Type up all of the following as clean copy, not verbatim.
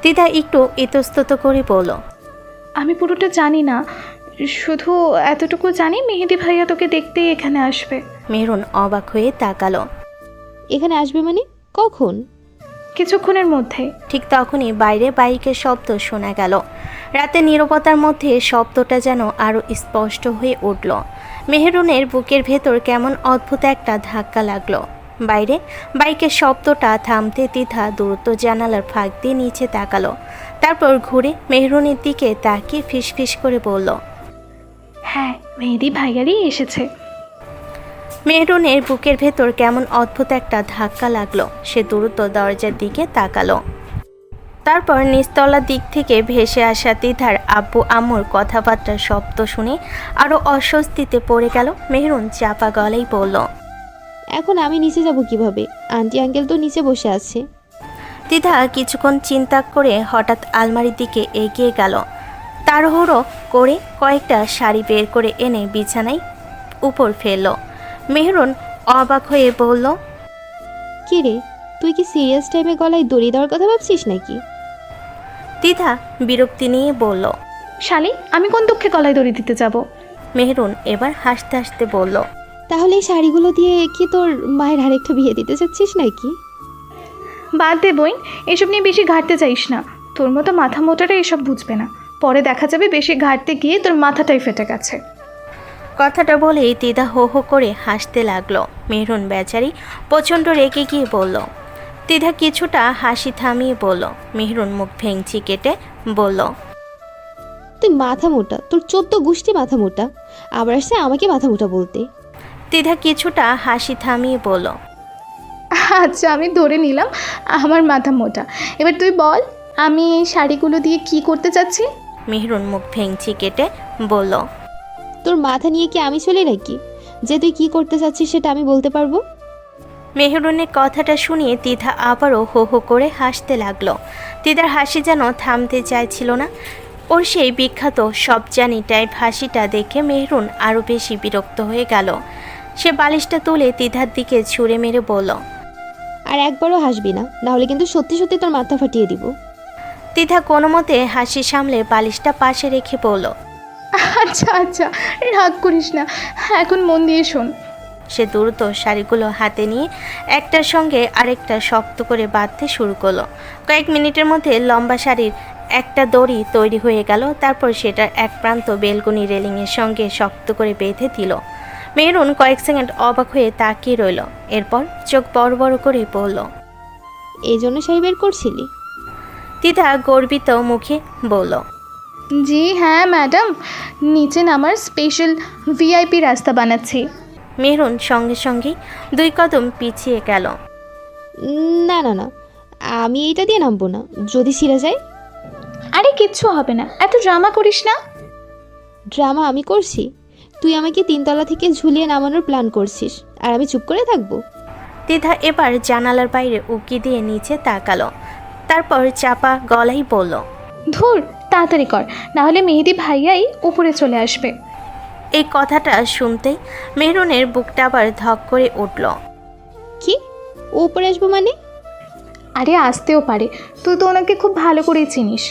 তিথা একটু ইতস্তত করে বলল, আমি পুরোটা জানি না, শুধু এতটুকু জানি মেহেদি ভাইয়া তোকে দেখতেই এখানে আসবে। মেহরুন অবাক হয়ে তাকালো। এখানে আসবে মানে কখন? কিছুক্ষণের মধ্যে। ঠিক তখনই বাইরে বাইকের শব্দ শোনা গেল। রাতের নীরবতার মধ্যে শব্দটা যেন আরও স্পষ্ট হয়ে উঠল। মেহরুনের বুকের ভেতর কেমন অদ্ভুত একটা ধাক্কা লাগলো। বাইরে বাইকের শব্দটা থামতে তিথা দ্রুত জানালার ফাঁক দিয়ে নিচে তাকালো। তারপর ঘুরে মেহরুনের দিকে তাকিয়ে ফিসফিস করে বলল, হ্যাঁ, মেহেদি ভাইয়ারই এসেছে। মেহরুনের বুকের ভেতর কেমন অদ্ভুত একটা ধাক্কা লাগলো। সে দ্রুত দরজার দিকে তাকালো। তারপর নিচতলার দিক থেকে ভেসে আসা তিথার আব্বু আম্মুর কথাবার্তার শব্দ শুনে আরও অস্বস্তিতে পড়ে গেল। মেহরুন চাপা গলায় বলল, এখন আমি নিচে যাব কিভাবে? আন্টি আঙ্কেল তো নিচে বসে আছে। তিথা কিছুক্ষণ চিন্তা করে হঠাৎ আলমারির দিকে এগিয়ে গেল। তাড়াহুড়ো করে কয়েকটা শাড়ি বের করে এনে বিছানায় উপর ফেলল। মেহরুন অবাক হয়ে বলল, কি রে, তুই কি সিরিয়াস টাইমে গলায় দড়ি দেওয়ার কথা ভাবছিস নাকি? তিথা বিরক্তি নিয়ে বলল। শালি, আমি কোন দুঃখে গলায় দড়ি দিতে যাব? মেহরুন এবার হাসতে হাসতে বলল, তাহলে এই শাড়িগুলো দিয়ে কি তোর মায়ের আরেকটা বিয়ে দিতে চাচ্ছিস নাকি? বাদ দে বইন, এসব নিয়ে বেশি ঘাটতে চাইস না। তোর মতো মাথা মোটারা এসব বুঝবে না। পরে দেখা যাবে বেশি ঘাটতে গিয়ে তোর মাথাটাই ফেটে গেছে। কথাটা বলেই তিথা হো হো করে হাসতে লাগলো। মেহরুন বেচারি প্রচণ্ড রেগে গিয়ে বলল। তিথা কিছুটা হাসি থামিয়ে বলল। মেহরুন মুখ ভেঙচি কেটে বলল, তুই মাথা মোটা, তোর 14 গোষ্ঠী মাথা মোটা, আবার আসছে আমাকে মাথা মোটা বলতে। তিথা কিছুটা হাসি থামিয়ে বলল, আচ্ছা, আমি ধরে নিলাম আমার মাথা মোটা। এবার তুই বল, আমি এই শাড়িগুলো দিয়ে কি করতে চাচ্ছি? মেহরুন মুখ ভেঙচি কেটে বলল, তোর মাথা নিয়ে কি আমি চলে নাকি যে তুই কি করতে চাচ্ছিস সেটা আমি বলতে পারবো? মেহরুনের কথাটা শুনিয়ে তিথা আবারও হো হো করে হাসতে লাগলো। তিথার হাসি যেন থামতে চাইছিল না। ওর সেই বিখ্যাত সব জানি টাইপ হাসিটা দেখে মেহরুন আরও বেশি বিরক্ত হয়ে গেল। সে বালিশটা তুলে তিথার দিকে ছুঁড়ে মেরে বলল, আর একবারও হাসবি না, নাহলে কিন্তু সত্যি সত্যি তোর মাথা ফাটিয়ে দিব। তিথা কোনো মতে হাসি সামলে বালিশটা পাশে রেখে বলল, আচ্ছা আচ্ছা, রাগ করিস না, এখন মন দিয়ে শোন। সে দ্রুত শাড়িগুলো হাতে নিয়ে একটার সঙ্গে আরেকটা শক্ত করে বাঁধতে শুরু করলো। কয়েক মিনিটের মধ্যে লম্বা শাড়ির একটা দড়ি তৈরি হয়ে গেল। তারপর সেটার এক প্রান্ত বেলকনি রেলিংয়ের সঙ্গে শক্ত করে বেঁধে দিল। মেহরুন কয়েক সেকেন্ড অবাক হয়ে তাকিয়ে রইল। এরপর চোখ বড় বড় করে বলল, এই জন্য শাড়ি বের করছিলি? তিথা গর্বিত মুখে বলল, জি হ্যাঁ ম্যাডাম, নিচে নামার স্পেশাল ভিআইপি রাস্তা বানাচ্ছি। মেহরুন সঙ্গে সঙ্গেই 2 কদম পিছিয়ে গেল। না না না, আমি এইটা দিয়ে নামবো না, যদি ছিঁড়ে যায়। আরে কিচ্ছু হবে না, এত ড্রামা করিস না। ড্রামা আমি করছি? তুই আমাকে 3 তলা থেকে ঝুলিয়ে নামানোর প্ল্যান করছিস, আর আমি চুপ করে থাকবো? তিথা এবার জানালার বাইরে উকি দিয়ে নিচে তাকালো। তারপর চাপা গলায় বলল, ধুর, তাড়াতাড়ি কর, নাহলে মেহেদি ভাইয়াই উপরে চলে আসবে। এই কথাটা শুনতেই মেহরুনের বুকটা আবার ধক করে উঠল। কি? ও উপরে আসবো মানে? আরে আসতেও পারে, তুই তো ওনাকে খুব ভালো করেই চিনিস।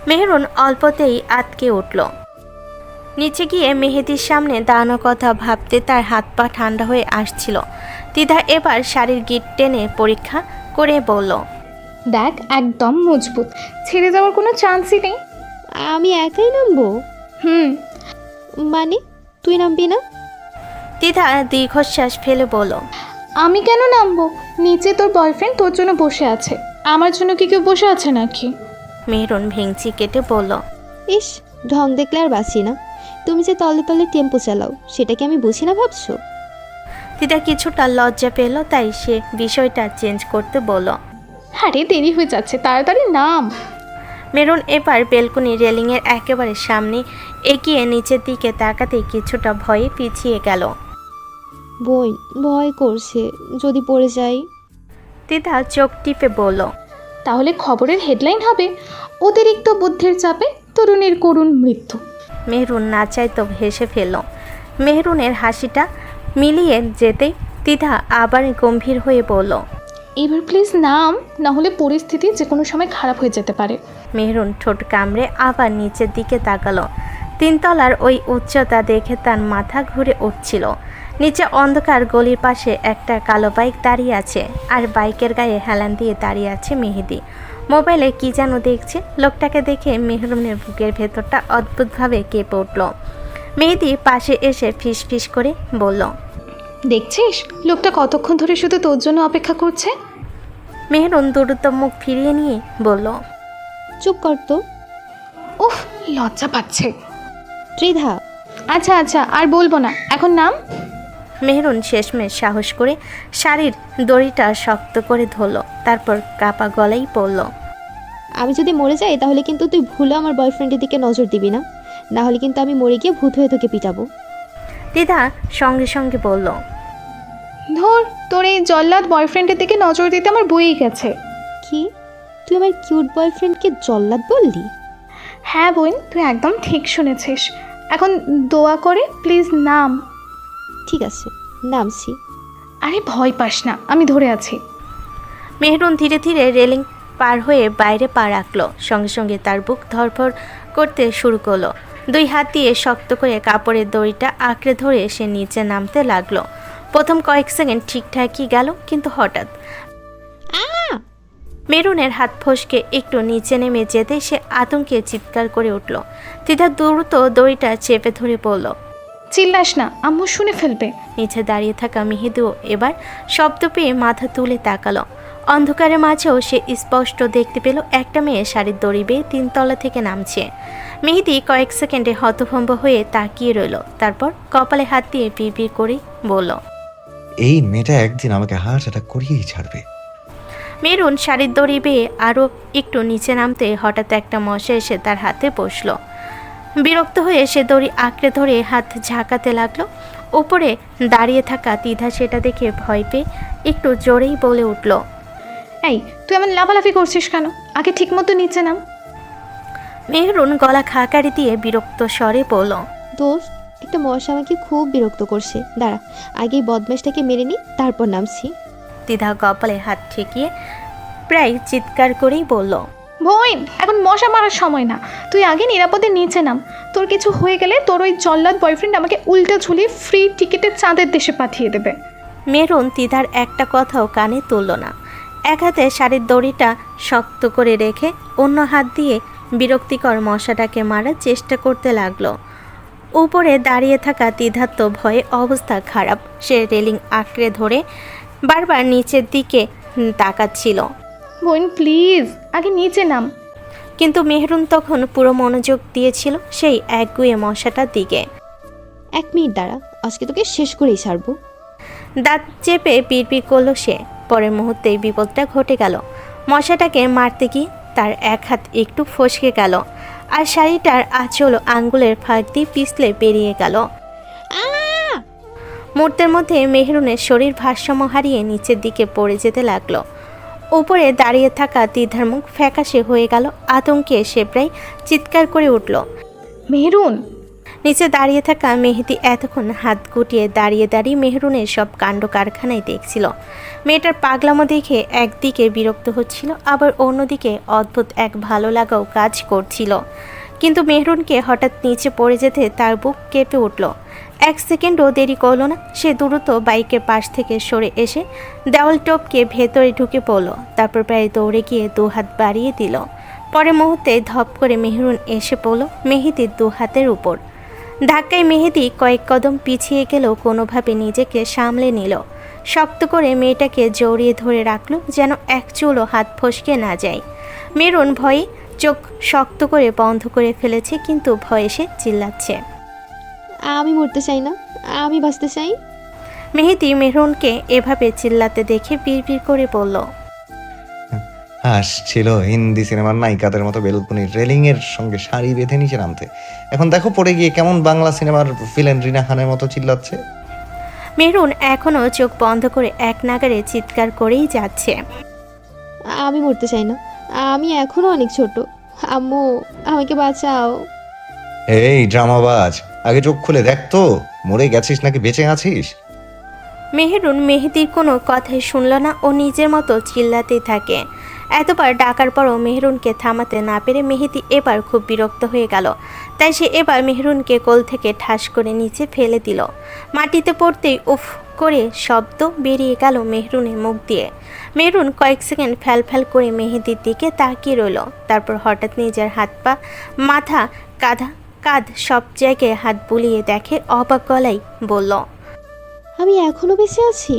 মেহরুন অল্পতেই আটকে উঠল। নিচে গিয়ে মেহেদির সামনে দাঁড়ানোর কথা ভাবতে তার হাত পা ঠান্ডা হয়ে আসছিল। তিথা এবার শাড়ির গিট টেনে পরীক্ষা করে বলল, দেখ, একদম মজবুত, ছেড়ে যাওয়ার কোনো চান্সই নেই। আমি একাই নামবো? হুম। মানে তুই নামবি না? তিথা দীর্ঘশ্বাস ফেলে বলল, আমি কেন নামবো? নিচে তোর বয়ফ্রেন্ড তোর জন্য বসে আছে, আমার জন্য কি কেউ বসে আছে নাকি? মেহরুন ভেঙচি কেটে বলল, ইস, ঢং দেখলে আর বাঁচি না। তুমি যে তলে তলে টেম্পো চালাও, সেটা কি আমি বুঝি না ভাবছো? তিথা কিছুটা লজ্জা পেল, তাই সে বিষয়টা চেঞ্জ করতে বলল, আরে দেরি হয়ে যাচ্ছে, তাড়াতাড়ি নাম। মেরুন এবার বেলকনি রেলিংয়ের একেবারে সামনে এগিয়ে নিচের দিকে তাকাতেই কিছুটা ভয়ে পিছিয়ে গেল। বোন ভয় করছে, যদি পড়ে যাই। তিথা চোখ টিপে বলল, তাহলে খবরের হেডলাইন হবে, অতিরিক্ত বুদ্ধির চাপে তরুণীর করুণ মৃত্যু। মেহরুন না চাইতো হেসে ফেলল। মেহরুনের হাসিটা মিলিয়ে যেতেই তিথা আবার গম্ভীর হয়ে বলল, এবার প্লিজ নাম, না হলে পরিস্থিতি যে কোনো সময় খারাপ হয়ে যেতে পারে। মেহরুন ঠোঁট কামড়ে আবার নিচের দিকে তাকালো। তিনতলার ওই উচ্চতা দেখে তার মাথা ঘুরে উঠছিল। নিচে অন্ধকার গলির পাশে একটা কালো বাইক দাঁড়িয়ে আছে, আর বাইকের গায়ে হেলান দিয়ে দাঁড়িয়ে আছে মেহেদি। মোবাইলে কি যেন দেখছে। লোকটাকে দেখে মেহরুনের বুকের ভেতরটা অদ্ভুতভাবে কেঁপে উঠল। মেহেদি পাশে এসে ফিস ফিস করে বলল, দেখছিস লোকটা কতক্ষণ ধরে শুধু তোর জন্য অপেক্ষা করছে। মেহরুন দ্রুত মুখ ফিরিয়ে নিয়ে বলল, চুপ কর তো। উফ, লজ্জা পাচ্ছে। ত্রিধা। আচ্ছা আচ্ছা, আর বলবো না, এখন নাম। মেহরুন শেষমেশ সাহস করে শাড়ির দড়িটা শক্ত করে ধরল, তারপর কাপা গলায় পড়ল, আমি যদি মরে যাই তাহলে কিন্তু তুই ভুলে আমার বয়ফ্রেন্ডের দিকে নজর দিবি না, না হলে কিন্তু আমি মরে গিয়ে ভূত হয়ে তোকে পিটাবো। দিদা সঙ্গে সঙ্গে বলল, ধর, তোর এই জল্লাদ বয়ফ্রেন্ডের দিকে নজর দিতে আমার বইই গেছে। কি, তুই আমার কিউট বয়ফ্রেন্ডকে জল্লাদ বললি? হ্যাঁ বোন, তুই একদম ঠিক শুনেছিস। এখন দোয়া করে প্লিজ নাম। ঠিক আছে, নামছি। আরে ভয় পাস না, আমি ধরে আছি। মেহরুন ধীরে ধীরে রেলিং পার হয়ে বাইরে পা রাখলো। সঙ্গে সঙ্গে তার বুক ধরফর করতে শুরু করলো। দুই হাত দিয়ে শক্ত করে কাপড়ের দড়িটা আঁকড়ে ধরে সে নিচে নামতে লাগলো। প্রথম কয়েক সেকেন্ড ঠিকঠাকই গেল, কিন্তু হঠাৎ মেরুনের হাত ফসকে একটু নিচে নেমে যেতে সে আতঙ্কে চিৎকার করে উঠল। তিধা দ্রুত দড়িটা চেপে ধরে পড়ল। চিল্লাস না, আম্মু শুনে ফেলবে। নিচে দাঁড়িয়ে থাকা মেহেদিও এবার শব্দ পেয়ে মাথা তুলে তাকালো। অন্ধকারের মাঝেও সে স্পষ্ট দেখতে পেল একটা মেয়ে শাড়ির দড়ি বেয়ে 3 তলা থেকে নামছে। মেহেদি কয়েক সেকেন্ডে হতভম্ব হয়ে তাকিয়ে রইল, তারপর কপালে হাত দিয়ে বিড়বিড় করে বলল, এই মেয়েটা একদিন আমাকে হার্ট অ্যাটাক করিয়েই ছাড়বে। মেরুন শাড়ির দড়ি বেয়ে আরও একটু নিচে নামতে হঠাৎ একটা মশা এসে তার হাতে বসল। বিরক্ত হয়ে সে দড়ি আঁকড়ে ধরে হাত ঝাঁকাতে লাগলো। উপরে দাঁড়িয়ে থাকা তিধা সেটা দেখে ভয় পেয়ে একটু জোরেই বলে উঠল, এই তুই এমন লাফালাফি করছিস কেন? আগে ঠিকমতো নিচে নাম। মেহরুন গলা খাকারি দিয়ে বিরক্ত স্বরে বলল, দোস্ত, একটা মশা আমাকে খুব বিরক্ত করছে, দাঁড়া আগে এই বদমাশটাকে মেরে নি, তারপর নামছি। তিধা কপালে হাত ঠেকিয়ে প্রায় চিৎকার করেই বলল, বোন, এখন মশা মারার সময় না, তুই আগে নিরাপদে নিচে নাম। তোর কিছু হয়ে গেলে তোর ওই জল্লাদ বয়ফ্রেন্ড আমাকে উল্টা ঝুলিয়ে ফ্রি টিকিটে চাঁদের দেশে পাঠিয়ে দেবে। মেরুন তিধার একটা কথাও কানে তুলল না। এক হাতে শাড়ির দড়িটা শক্ত করে রেখে অন্য হাত দিয়ে বিরক্তিকর মশাটাকে মারার চেষ্টা করতে লাগলো। উপরে দাঁড়িয়ে থাকা তিধার তো ভয়ে অবস্থা খারাপ। সে রেলিং আঁকড়ে ধরে বারবার নিচের দিকে তাকাচ্ছিল, বোন প্লিজ আগে নিচে নাম। কিন্তু মেহরুন তখন পুরো মনোযোগ দিয়েছিল সেই একগুঁয়ে মশাটার দিকে। 1 মিনিট দাঁড়া, আজকে তোকে শেষ করেই ছাড়বো। দাঁত চেপে বিড়বিড় করলো সে। পরের মুহূর্তেই বিপদটা ঘটে গেল। মশাটাকে মারতে গিয়ে তার এক হাত একটু ফসকে গেল, আর শাড়িটার আঁচল আঙ্গুলের ফাঁক দিয়ে পিছলে বেরিয়ে গেল। মুহূর্তের মধ্যে মেহরুনের শরীর ভারসাম্য হারিয়ে নিচের দিকে পড়ে যেতে লাগলো। উপরে দাঁড়িয়ে থাকা তিধার মুখ ফ্যাকাশে হয়ে গেল। আতঙ্কে সে প্রায় চিৎকার করে উঠল। মেহরুন! নিচে দাঁড়িয়ে থাকা মেহেদি এতক্ষণ হাত গুটিয়ে দাঁড়িয়ে দাঁড়িয়ে মেহরুনের সব কাণ্ড কারখানায় দেখছিল। মেয়েটার পাগলামো দেখে একদিকে বিরক্ত হচ্ছিল, আবার অন্যদিকে অদ্ভুত এক ভালো লাগাও কাজ করছিল। কিন্তু মেহরুনকে হঠাৎ নিচে পড়ে যেতে তার বুক কেঁপে উঠল। 1 সেকেন্ডও দেরি করল না, সে দ্রুত বাইকের পাশ থেকে সরে এসে দেওয়াল টপকে ভেতরে ঢুকে পড়ল। তারপর প্রায় দৌড়ে গিয়ে 2 হাত বাড়িয়ে দিল। পরের মুহূর্তে ধপ করে মেহরুন এসে পড়ল মেহেদির 2 হাতের উপর। ধাক্কায় মেহেদি কয়েক কদম পিছিয়ে গেলেও কোনোভাবে নিজেকে সামলে নিল। শক্ত করে মেয়েটাকে জড়িয়ে ধরে রাখল, যেন এক চুলও হাত ফসকে না যায়। মেহরুন ভয়ে চোখ শক্ত করে বন্ধ করে ফেলেছে, কিন্তু ভয়ে সে চিল্লাচ্ছে, আমি মরতে চাই না, আমি বাঁচতে চাই। মেহেদি মেহরুনকে এভাবে চিল্লাতে দেখে বিড়বিড় করে বলল, আসছিল হিন্দি সিনেমার নায়িকাদের মতো বেলকুনির রেলিং এর সঙ্গে শাড়ি বেঁধে নিচে নামতে, এখন দেখো পড়ে গিয়ে কেমন বাংলা সিনেমার ভিলেন রিনা খানের মতো চিল্লাচ্ছে। মেহরুন এখনও চোখ বন্ধ করে এক নাগারে চিৎকার করেই যাচ্ছে, আমি মরতে চাই না, আমি এখনো অনেক ছোট, আম্মু আমাকে বাঁচাও। এই ড্রামাবাজ, আগে চোখ খুলে দেখ তো, মরে গেছিস নাকি বেঁচে আছিস? মেহেরুন মেহেদির কোনো কথাই শুনল না ও নিজের মতো চিল্লাতেই থাকে। এতবার ডাকার পরও মেহেরুনকে থামাতে না পেরে মেহেদি এবার খুব বিরক্ত হয়ে গেল। তাই সে এবার মেহেরুনকে কোল থেকে ঠাস করে নিচে ফেলে দিল। মাটিতে পড়তেই উফ করে শব্দ বেরিয়ে গেল মেহেরুনের মুখ দিয়ে। মেহেরুন কয়েক সেকেন্ড ফ্যাল করে মেহেদির দিকে তাকিয়ে রইল। তারপর হঠাৎ নিজের হাত পা, মাথা, কাঁধ সব জায়গায় হাত বুলিয়ে দেখে অবাক গলায় বলল, আমি এখনো বেঁচে আছি?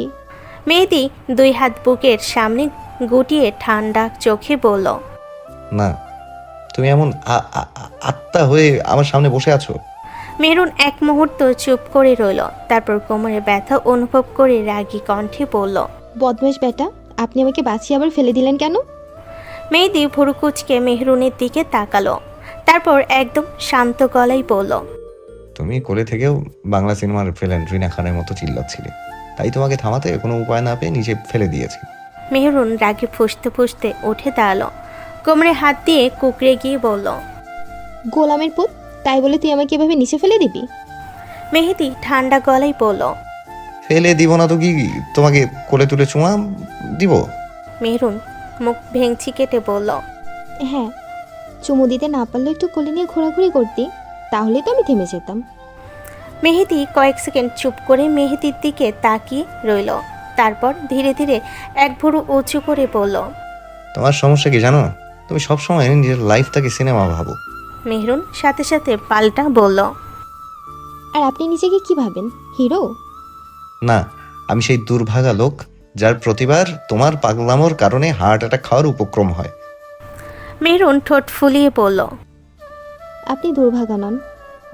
মেহেদি 2 হাত বুকের সামনে গুটিয়ে ঠান্ডা চোখে বলল, না, তুমি এমন আত্মা হয়ে আমার সামনে বসে আছো। মেহেরুন এক মুহূর্ত চুপ করে রইল। তারপর কোমরে ব্যথা অনুভব করে রাগী কণ্ঠে বলল, বদমাইশ বেটা, আপনি আমাকে বাঁচিয়ে আবার ফেলে দিলেন কেন? মেহেদি ভুরু কুঁচকে মেহেরুনের দিকে তাকালো। তারপর একদম শান্ত গলায় বলল, তুমি কোলে থেকেও বাংলা সিনেমার ভিলেন রিনা খানের মতো চিল্লাচ্ছিলে, তাই তোমাকে থামাতে কোনো উপায় না পেয়ে নিচে ফেলে দিয়েছি। মেহেরুন রাগে ফুঁসতে ফুঁসতে উঠে দাঁড়ালো। কোমরে হাত দিয়ে কুকড়ে গিয়ে বলল, গোলামের পুত, তাই বলে তুই আমাকে এভাবে নিচে ফেলে দিবি? মেহেদি ঠান্ডা গলায় বলল, ফেলে দিব না তো কি, তোমাকে কোলে তুলে চুমা দিব? মেহেরুন মুখ ভেঙচি কেটে বলল, হ্যাঁ, চুমু দিতে না পারলেও একটু কোলে নিয়ে ঘোরাঘুরি করতি, তাহলে তো আমি থেমে যেতাম। মেহেদি কয়েক সেকেন্ড চুপ করে মেহেদির দিকে তাকিয়ে রইল। তারপর ধীরে ধীরে এক ভুরু উঁচু করে বলল, তোমার সমস্যা কি জানো? তুমি সবসময় নিজের লাইফটাকে সিনেমা ভাবো। মেহেরুন সাথে সাথে পাল্টা বলল, আর আপনি নিজেকে কি ভাবেন, হিরো? না, আমি সেই দুর্ভাগা লোক যার প্রতিবার তোমার পাগলামোর কারণে হার্ট অ্যাটাক খাওয়ার উপক্রম হয়। মেহেরুন ঠোঁট ফুলিয়ে বলল, আপনি দুর্ভাগা নন,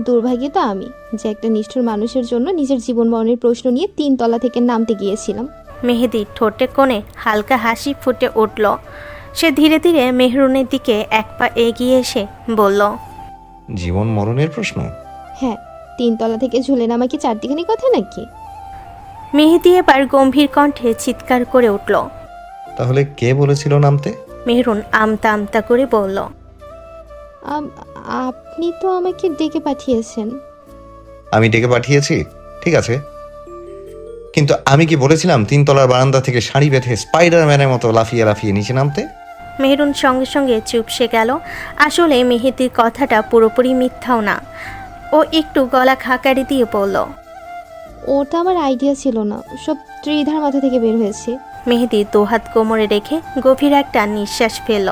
দুর্ভাগী তো আমি, যে একটা নিষ্ঠুর মানুষের জন্য নিজের জীবন মরণের প্রশ্ন নিয়ে 3 তলা থেকে নামতে গিয়েছিলাম। মেহেদি ঠোঁটে কোণে হালকা হাসি ফুটে উঠল। সে ধীরে ধীরে মেহেরুনের দিকে এক পা এগিয়ে এসে বলল, জীবন মরণের প্রশ্ন? হ্যাঁ, 3 তলা থেকে ঝুলে নামা কি চারটিখানি কথা নাকি? মেহেদি এবার গম্ভীর কণ্ঠে চিৎকার করে উঠল। তাহলে কে বলেছিল নামতে? মেহেরুন আমতা আমতা করে বলল, আপনি তো আমাকে ডেকে পাঠিয়েছেন। আমি ডেকে পাঠিয়েছি, ঠিক আছে, কিন্তু আমি কি বলেছিলাম 3 তলার বারান্দা থেকে শাড়ি বেঁধে স্পাইডারম্যানের মতো লাফিয়ে লাফিয়ে নিচে নামতে? মেহেরুন সঙ্গে সঙ্গে চুপসে গেল। আসলে মেহেদির কথাটা পুরোপুরি মিথ্যাও না। ও একটু গলা খাকারি দিয়ে বলল, ওটা আমার আইডিয়া ছিল না, সব ত্রিধার মাথা থেকে বের হয়েছে। মেহেদি 2 হাত কোমরে রেখে গভীর একটা নিঃশ্বাস ফেলল।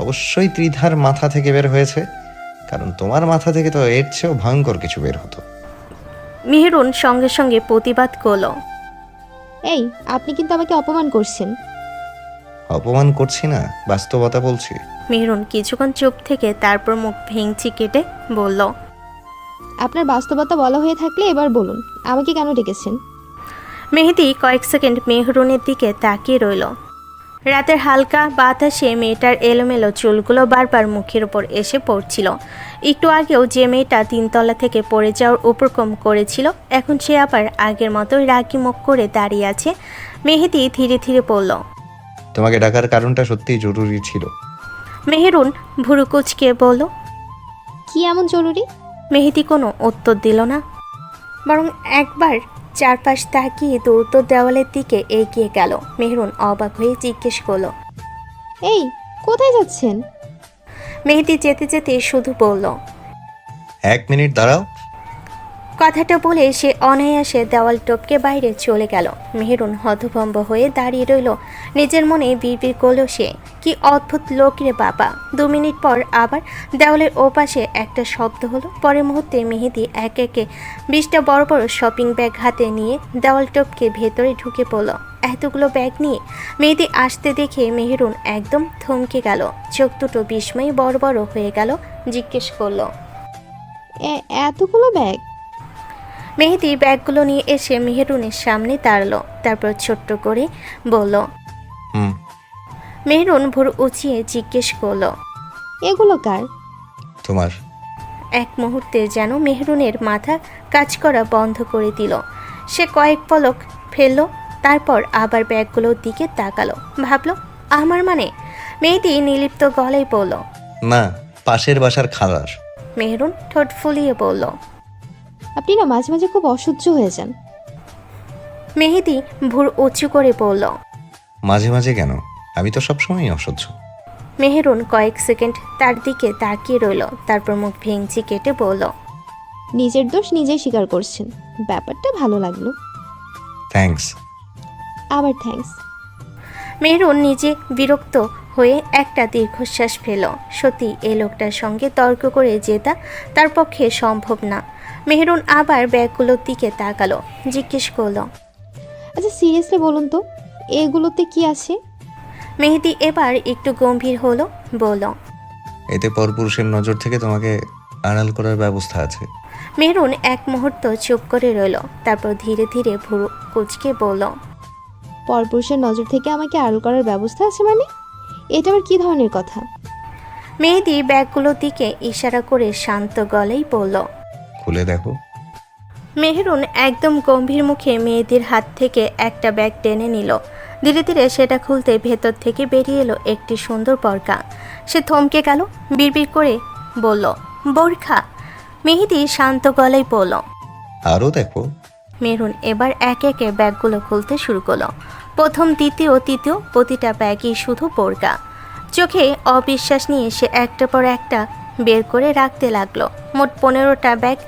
অবশ্যই ত্রিধার মাথা থেকে বের হয়েছে, কারণ তোমার মাথা থেকে তো এর চেয়েও ভয়ঙ্কর কিছু বের হতো। মেহেরুন সঙ্গে সঙ্গে প্রতিবাদ করল, এই, আপনি কিন্তু আমাকে অপমান করছেন। অপমান করছি না, বাস্তবতা বলছি। মেহেরুন কিছুক্ষণ চুপ থেকে তারপর মুখ ভেঙচি কেটে বলল, আপনার বাস্তবতা বলা হয়ে থাকলে এবার বলুন, আমাকে কেন ডেকেছেন? মেহেদি কয়েক সেকেন্ড মেহরুনের দিকে তাকিয়ে রইল। রাতের হালকা বাতাসে মেয়েটার এলোমেলো চুলগুলো বারবার মুখের উপর এসে পড়ছিল। একটু আগেও যে মেয়েটা 3 তলা থেকে পড়ে যাওয়ার উপক্রম করেছিল, এখন সে আবার আগের মতোই রাগি মুখ করে দাঁড়িয়ে আছে। মেহেদি ধীরে ধীরে বলল, তোমাকে ডাকার কারণটা সত্যিই জরুরি ছিল। মেহেরুন ভুরু কুচকে বলল। কি এমন জরুরি? মেহেদি কোনো উত্তর দিল না, বরং একবার চারপাশ তাকিয়ে দ্রুত দেওয়ালের দিকে এগিয়ে গেল। মেহরুন অবাক হয়ে জিজ্ঞেস করল, এই, কোথায় যাচ্ছেন? মেহেদি যেতে যেতে শুধু বলল, 1 মিনিট দাঁড়াও। কথাটা বলে সে অনায়াসে দেওয়াল টপকে বাইরে চলে গেল। মেহরুন হতভম্ব হয়ে দাঁড়িয়ে রইল। নিজের মনে বিড়বিড় করল সে, কি অদ্ভুত লোক রে বাবা। 2 মিনিট পর আবার দেওয়ালের ওপাশে একটা শব্দ হলো। পরের মুহূর্তে মেহেদি এক একে 20টা বড় বড় শপিং ব্যাগ হাতে নিয়ে দেওয়াল টপকে ভেতরে ঢুকে পড়ল। এতগুলো ব্যাগ নিয়ে মেহেদি আসতে দেখে মেহরুন একদম থমকে গেল। চোখ দুটো বিস্ময়ে বড় বড় হয়ে গেল। জিজ্ঞেস করলো, এতগুলো ব্যাগ? মেহেদি ব্যাগগুলো নিয়ে এসে মেহরুনের সামনে দাঁড়ালো। তারপর ছোট্ট করে বলল, মেহরুন ভোর উঁচিয়ে জিজ্ঞেস করলো, এগুলো কার? তোমার। এক মুহূর্তে যেন মেহরুনের মাথা কাজ করা বন্ধ করে দিল। সে কয়েক পলক ফেলল, তারপর আবার ব্যাগগুলোর দিকে তাকালো। ভাবলো, আমার মানে? মেহেদি নির্লিপ্ত গলায় বলল, না, পাশের বাসার খালার। মেহরুন ঠোঁট ফুলিয়ে বলল, আপনি না মাঝে মাঝে খুব অসহ্য হয়ে যান। মেহেদি ভুর উঁচু করে বলল। মাঝে মাঝে কেন? আমি তো সবসময়ই অসহ্য। মেহেরুন কয়েক সেকেন্ড তার দিকে তাকিয়ে রইল, তারপর মুখ ভেঙচি কেটে বলল। নিজের দোষ নিজেই স্বীকার করছেন, ব্যাপারটা ভালো লাগলো। থ্যাঙ্কস। আবার থ্যাঙ্কস। মেহরুন নিজে বিরক্ত হয়ে একটা দীর্ঘশ্বাস ফেল। সত্যি এই লোকটার সঙ্গে তর্ক করে জেতা তার পক্ষে সম্ভব না। মেহরুন আবার ব্যাগগুলোর দিকে তাকালো, জিজ্ঞেস করলো। আচ্ছা সিরিয়াসলি বলুন তো, এগুলোতে কি আছে? মেহেদি এবার একটু গম্ভীর হলো, বলল। এতে পরপুরুষের নজর থেকে তোমাকে আড়াল করার ব্যবস্থা আছে। মেহরুন এক মুহূর্ত চুপ করে রইল, তারপর ধীরে ধীরে ভুরু কুঁচকে বলল। পরপুরুষের নজর থেকে আমাকে আড়াল করার ব্যবস্থা আছে মানে? এটা আবার কি ধরনের কথা? মেহেদি ব্যাগগুলোর দিকে ইশারা করে শান্ত গলায় বলল। খুলে দেখো। মেহরুন একদম গম্ভীর মুখে মেয়েদের হাত থেকে একটা ব্যাগ টেনে নিল। ধীরে ধীরে সেটা খুলতে ভেতর থেকে বেরিয়ে এলো একটি সুন্দর বোরকা। সে থমকে গেল, বিড়বিড় করে বলল, বোরখা? মেহেদি শান্ত গলায় বলল। আরও দেখো। মেহরুন এবার একে একে ব্যাগগুলো খুলতে শুরু করলো। প্রথম, দ্বিতীয়, তৃতীয় প্রতিটা ব্যাগই শুধু বোরকা। চোখে অবিশ্বাস নিয়ে সে একটা পর একটা বের করে রাখতে লাগলো। মোট 15টা ব্যাগ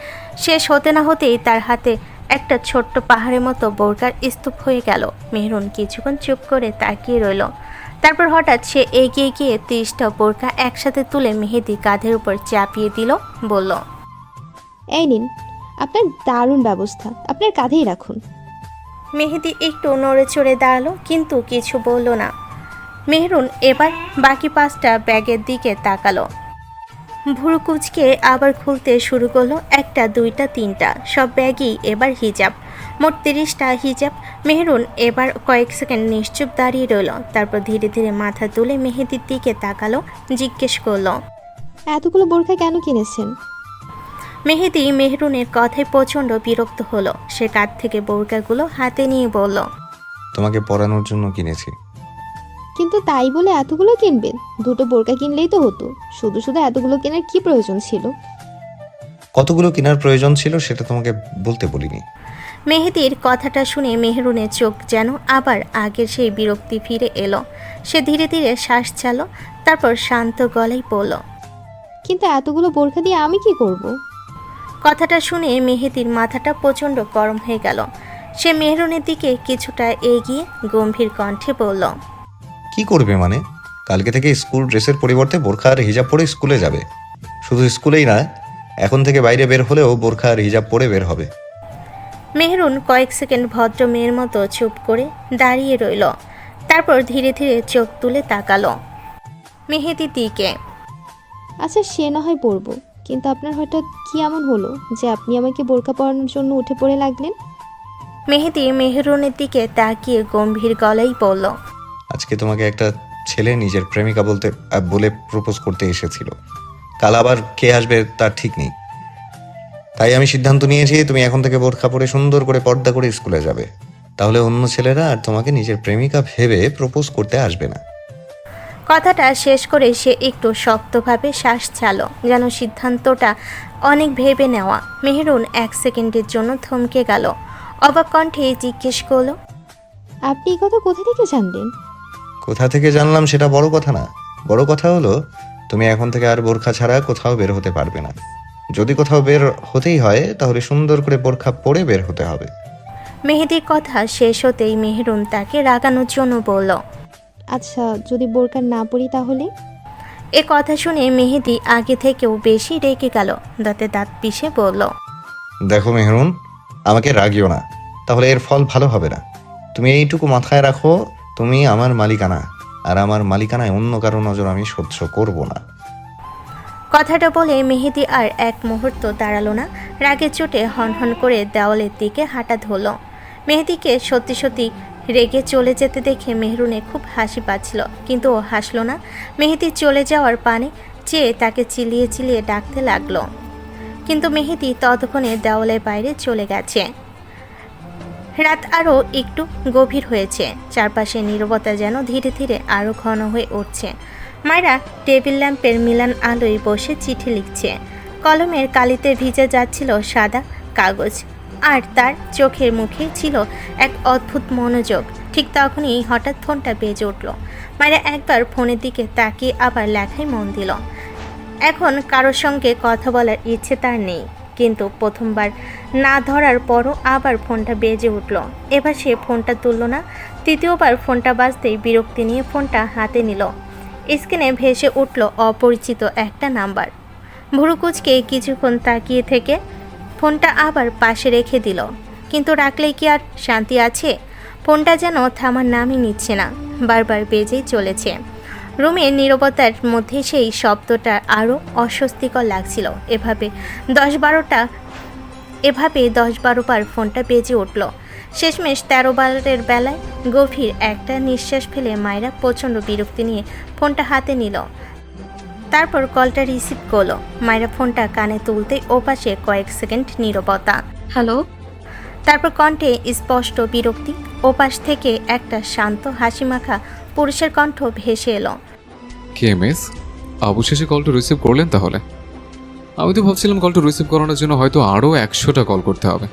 শেষ হতে না হতেই তার হাতে একটা ছোট্ট পাহাড়ের মতো বোরকার স্তূপ হয়ে গেল। মেহরুন কিছুক্ষণ চুপ করে তাকিয়ে রইল, তারপর হঠাৎ সে এগিয়ে গিয়ে 30টা বোরকা একসাথে তুলে মেহেদি কাঁধের উপর চাপিয়ে দিল, বলল। এই নিন, আপনার দারুণ ব্যবস্থা, আপনার কাঁধেই রাখুন। মেহেদি একটু নড়ে চড়ে দাঁড়ালো, কিন্তু কিছু বলল না। মেহরুন এবার বাকি 5টা ব্যাগের দিকে তাকালো। ভুরু কুচকে আবার খুলতে শুরু করলো। 1টা, 2টা, 3টা সব ব্যাগই এবার হিজাব। মোট 30টা হিজাব। মেহরুন এবার কয়েক সেকেন্ড নিশ্চুপ দাঁড়িয়ে রইল, তারপর ধীরে ধীরে মাথা তুলে মেহেদির দিকে তাকালো, জিজ্ঞেস করলো। এতগুলো বোরখা কেন কিনেছেন? মেহেদি মেহরুনের কথায় প্রচণ্ড বিরক্ত হলো। সে কাঁধ থেকে বোরকাগুলো হাতে নিয়ে বলল। তোমাকে পরানোর জন্য কিনেছি। কিন্তু তাই বলে এতগুলো কিনবেন? দুটো বোরকা কিনলেই তো হতো, শুধু শুধু এতগুলো কেনার কি প্রয়োজন ছিল? কতগুলো কেনার প্রয়োজন ছিল সেটা তোমাকে বলতে বলিনি। মেহেদির কথাটা শুনে মেহরুনের চোখ যেন আবার আগের সেই বিরক্তি ফিরে এলো। সে ধীরে ধীরে শ্বাস ছাড়ল, তারপর শান্ত গলায় বলল। কিন্তু এতগুলো বোরখা দিয়ে আমি কি করব? কথাটা শুনে মেহেদির মাথাটা প্রচণ্ড গরম হয়ে গেল। সে মেহরুনের দিকে কিছুটা এগিয়ে গম্ভীর কণ্ঠে বলল। কি করবে মানে? কালকে থেকে স্কুল ড্রেসের পরিবর্তে বোরখা আর হিজাব পরে স্কুলে যাবে। শুধু স্কুলেই না, এখন থেকে বাইরে বের হলেও বোরখা আর হিজাব পরে বের হবে। মেহরুন কয়েক সেকেন্ড ভদ্র মেয়ের মতো চুপ করে দাঁড়িয়ে রইল, তারপর ধীরে ধীরে চোখ তুলে তাকালো মেহেদির দিকে। আচ্ছা সে না হয় পরবো, কিন্তু আপনার হঠাৎ কি এমন হলো যে আপনি আমাকে বোরকা পরানোর জন্য উঠে পড়ে লাগলেন? মেহেদি মেহরুনের দিকে তাকিয়ে গম্ভীর গলায় বলল। আজকে তোমাকে একটা ছেলে নিজের প্রেমিকা বলে প্রপোজ করতে এসেছিল। কাল আবার কে আসবে তার ঠিক নেই। তাই আমি সিদ্ধান্ত নিয়েছি তুমি এখন থেকে বোরখা পরে সুন্দর করে পর্দা করে স্কুলে যাবে। তাহলে অন্য ছেলেরা আর তোমাকে নিজের প্রেমিকা ভেবে প্রপোজ করতে আসবে না। কথাটা শেষ করে সে একটু শক্তভাবে শ্বাস ছাড়ল, যেন সিদ্ধান্তটা অনেক ভেবে নেওয়া। মেহরুন 1 সেকেন্ডের জন্য থমকে গেল, অবাক কণ্ঠে জিজ্ঞেস করল। আপনি এই কথা কোথা থেকে জানলেন? কোথা থেকে জানলাম সেটা বড় কথা না। বড় কথা হলো তুমি এখন থেকে আর বোরখা ছাড়া কোথাও বের হতে পারবে না। যদি কোথাও বের হতেই হয় তাহলে সুন্দর করে বোরখা পরে বের হতে হবে। মেহেদির কথা শেষ হতেই মেহরুন তাকে রাগানোর জন্য বলল। আচ্ছা যদি বোরকা না পরি তাহলে? এ কথা শুনে মেহেদি আগে থেকেও বেশি রেগে গেল, দাঁতে দাঁত পিষে বলল। দেখো মেহরুন, আমাকে রাগিও না, তাহলে এর ফল ভালো হবে না। তুমি এইটুকু মাথায় রাখো, তুমি আমার মালিকানা, আর আমার মালিকানায় অন্য কারো নজর আমি সহ্য করব না। কথাটা বলে মেহেদি আর এক মুহূর্ত দাঁড়ালো না। রাগের চোটে হনহন করে দেওয়ালের দিকে হাঁটা ধরল। মেহেদিকে সত্যি সত্যি রেগে চলে যেতে দেখে মেহরুনে খুব হাসি পাচ্ছিল, কিন্তু ও হাসল না। মেহেদি চলে যাওয়ার পানে চেয়ে তাকে চিলিয়ে চিলিয়ে ডাকতে লাগলো, কিন্তু মেহেদি ততক্ষণে দেওয়ালের বাইরে চলে গেছে। রাত আরও একটু গভীর হয়েছে, চারপাশে নীরবতা যেন ধীরে ধীরে আরও ঘন হয়ে উঠছে। মায়েরা টেবিল ল্যাম্পের মিলান আলোয় বসে চিঠি লিখছে। কলমের কালিতে ভিজে যাচ্ছিল সাদা কাগজ। আর তার চোখের মুখে ছিল এক অদ্ভুত মনোযোগ। ঠিক তখনই হঠাৎ ফোনটা বেজে উঠল। মায়েরা একবার ফোনের দিকে তাকিয়ে আবার লেখায় মন দিল। এখন কারোর সঙ্গে কথা বলার ইচ্ছে তার নেই, কিন্তু প্রথমবার না ধরার পরও আবার ফোনটা বেজে উঠল। এবার সে ফোনটা তুলল না। তৃতীয়বার ফোনটা বাজতেই বিরক্তি নিয়ে ফোনটা হাতে নিল। স্ক্রিনে ভেসে উঠল অপরিচিত একটা নাম্বার। ভুরু কুঁচকে কিছুক্ষণ তাকিয়ে থেকে ফোনটা আবার পাশে রেখে দিল। কিন্তু রাখলেই কি আর শান্তি আছে? ফোনটা যেন থামার নামই নিচ্ছে না, বারবার বেজেই চলেছে। রুমের নীরবতার মধ্যে সেই শব্দটা আরও অস্বস্তিকর লাগছিল। এভাবে 10-12 বার ফোনটা বেজে উঠল। শেষমেশ 13 বারের বেলায় গভীর একটা নিঃশ্বাস ফেলে মায়েরা প্রচণ্ড বিরক্তি নিয়ে ফোনটা হাতে নিল। তারপর কলটা রিসিভ করলো। মায়েরা ফোনটা কানে তুলতেই ওপাশে কয়েক সেকেন্ড নীরবতা। হ্যালো। তারপর কণ্ঠে স্পষ্ট বিরক্তি। ওপাশ থেকে একটা শান্ত হাসিমাখা পুরুষের কণ্ঠ ভেসে এলো। কে মিস, অবশেষে কলটা রিসিভ করলেন তাহলে? আমি তো ভাবছিলাম কলটা রিসিভ করানোর জন্য হয়তো আরও 100টা কল করতে হবে।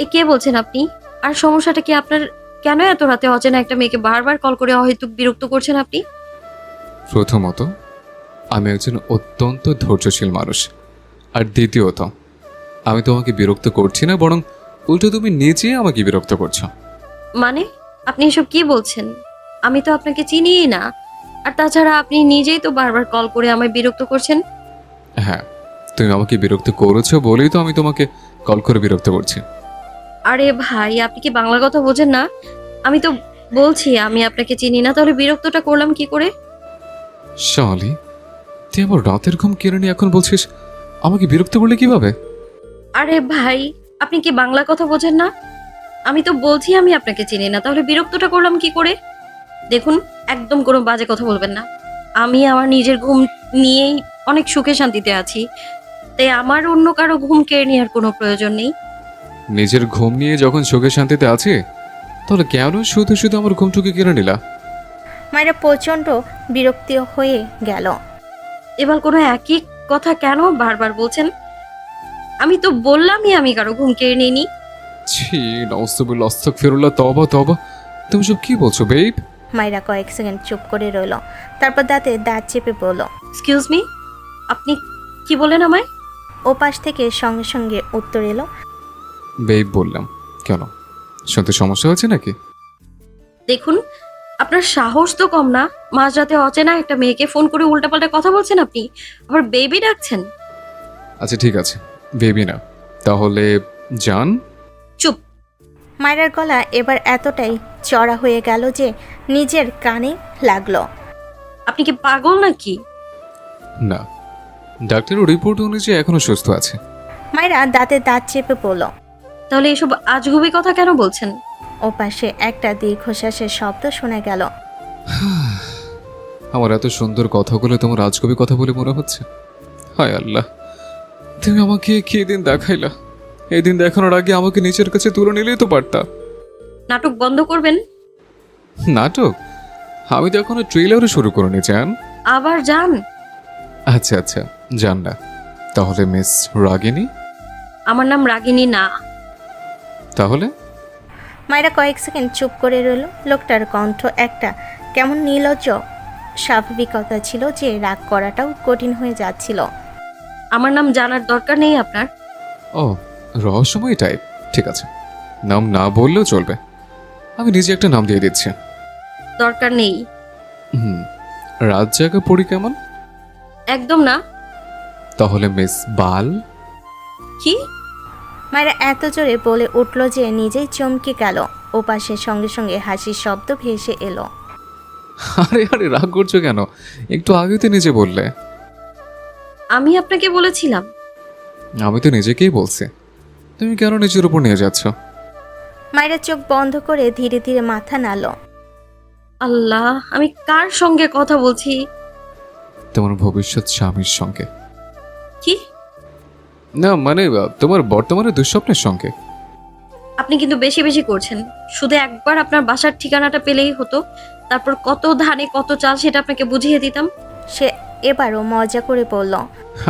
এ কে বলছেন আপনি? আর সমস্যাটা কি আপনার? কেন এত রাতে অচেনা একটা মেয়েকে বারবার কল করে অহেতুক বিরক্ত করছেন আপনি? প্রথমত, আমি একজন অত্যন্ত ধৈর্যশীল মানুষ। আর দ্বিতীয়ত, আমি তোমাকে বিরক্ত করছি না, বরং উল্টো তুমি নিজেই আমাকে বিরক্ত করছো। মানে আপনি এসব কি বলছেন? আমি তো আপনাকে চিনিই না। আর তাছাড়া আপনি নিজেই তো বারবার কল করে আমায় বিরক্ত করছেন। হ্যাঁ, তুমি আমাকে বিরক্ত করেছো বলেই তো আমি তোমাকে কল করে বিরক্ত করছি। আরে ভাই, আপনি কি বাংলা কথা বোঝেন না? আমি তো বলছি আমি আপনাকে চিনি না, তাহলে বিরক্তটা করলাম কি করে? শালি, তুই আমার রাতের ঘুম কেড়ে নিয়ে এখন বলছিস আমাকে বিরক্ত করলে কিভাবে? আরে ভাই, আপনি কি বাংলা কথা বোঝেন না? আমি তো বলছি আমি আপনাকে চিনি না, তাহলে বিরক্তটা করলাম কি করে? দেখুন, একদম কোনো বাজে কথা বলবেন না। আমি আমার নিজের ঘুম নিয়েই অনেক সুখে শান্তিতে আছি, তাই আমার অন্য কারো ঘুম কেড়ে নেওয়ার কোনো প্রয়োজন নেই। নিজের ঘুম নিয়ে যখন সুখে শান্তিতে আছে, তাহলে কেন শুধু শুধু আমার ঘুমটুকে কেড়ে নিলা? মায়েরা প্রচণ্ড বিরক্তি হয়ে গেল। এবার কোনো একই কথা কেন বারবার বলছেন? আমি তো বললামই আমি কারো ঘুম কেড়ে নিইনি। ছি, নাউজুবিল্লাহ, আস্তাগফিরুল্লাহ, তওবা তওবা। তুমি সব কি বলছো বেব? মায়েরা কয়েক সেকেন্ড চুপ করে রইল। তারপর দাঁতে দাঁত চেপে বলল, এক্সকিউজ মি, আপনি কি বলেন আমায়? ওপাশ থেকে সঙ্গে সঙ্গে উত্তর এলো, বেব বললাম। কেন, শুনতে সমস্যা হচ্ছে নাকি? দেখুন, আপনার সাহস তো কম না। মাঝরাতে অচেনা একটা মেয়েকে ফোন করে উল্টাপাল্টা কথা বলছেন আপনি, আবার বেবি ডাকছেন। আচ্ছা ঠিক আছে, বেবি না, তাহলে জান। চুপ। মায়েরার গলা এবার এতটাই চড়া হয়ে গেল যে নিজের কানে লাগলো। আপনি কি পাগল নাকি? না, ডাক্তারের রিপোর্ট অনুযায়ী এখনো সুস্থ আছে। মায়েরা দাঁতে দাঁত চেপে বলল। তাহলে এসব আজগুবি কথা কেন বলছেন? ওপাশে একটা দীর্ঘশ্বাসের শব্দ শোনা গেল। আমার এত সুন্দর কথাগুলো তোমার রাজকবি কথা বলে মনে হচ্ছে। হায় আল্লাহ, তুমি আমাকে কি দিন দেখাইলা? এই দিন দেখানোর আগে আমাকে নিচের কাছে তুলে নিলেই তো পারতা। নাটক বন্ধ করবেন। নাটক? আমি তো এখনো ট্রেলারও শুরু করিনি জান। আবার যান। আচ্ছা আচ্ছা, জান না। তাহলে মিস রাগিনী? আমার নাম রাগিনী না। তাহলে? মায়েরা কয়েক সেকেন্ড চুপ করে রইল। লোকটার কণ্ঠ একটা কেমন নির্লজ্জ স্বাভাবিকতা ছিল যে রাগ করাটাও কঠিন হয়ে যাচ্ছিল। আমার নাম জানার দরকার নেই আপনার। ও, রহস্যময় টাইপ। ঠিক আছে, নাম না বললেও চলবে। আমি নিজে একটা নাম দিয়ে দিচ্ছি। দরকার নেই। হুম, রাত জায়গা পড়ি কেমন? একদম না। তাহলে মিস বাল? কি? মায়েরা এত জোরে বলে উঠল যে নিজেই চমকে গেল। ওপাশের সঙ্গে সঙ্গে হাসির শব্দ ভেসে এলো। আরে আরে, রাগ করছো কেন? একটু আগে তো নিজে বললে। আমি আপনাকে বলেছিলাম। আমি তো নিজেকেই বলছি, তুমি কেন নিজের উপর নিয়ে যাচ্ছ? মায়েরা চোখ বন্ধ করে ধীরে ধীরে মাথা নাড়ল। আল্লাহ, আমি কার সঙ্গে কথা বলছি? তোমার ভবিষ্যৎ স্বামীর সঙ্গে। কি? না মানে তোমার বর্তমানে দুঃস্বপ্নের সঙ্গে। আপনি কিন্তু বেশি বেশি করছেন। শুধু একবার আপনার বাসার ঠিকানাটা পেলেই হতো, তারপর কত ধানে কত চাল সেটা আপনাকে বুঝিয়ে দিতাম। সে এবারও মজা করে বলল,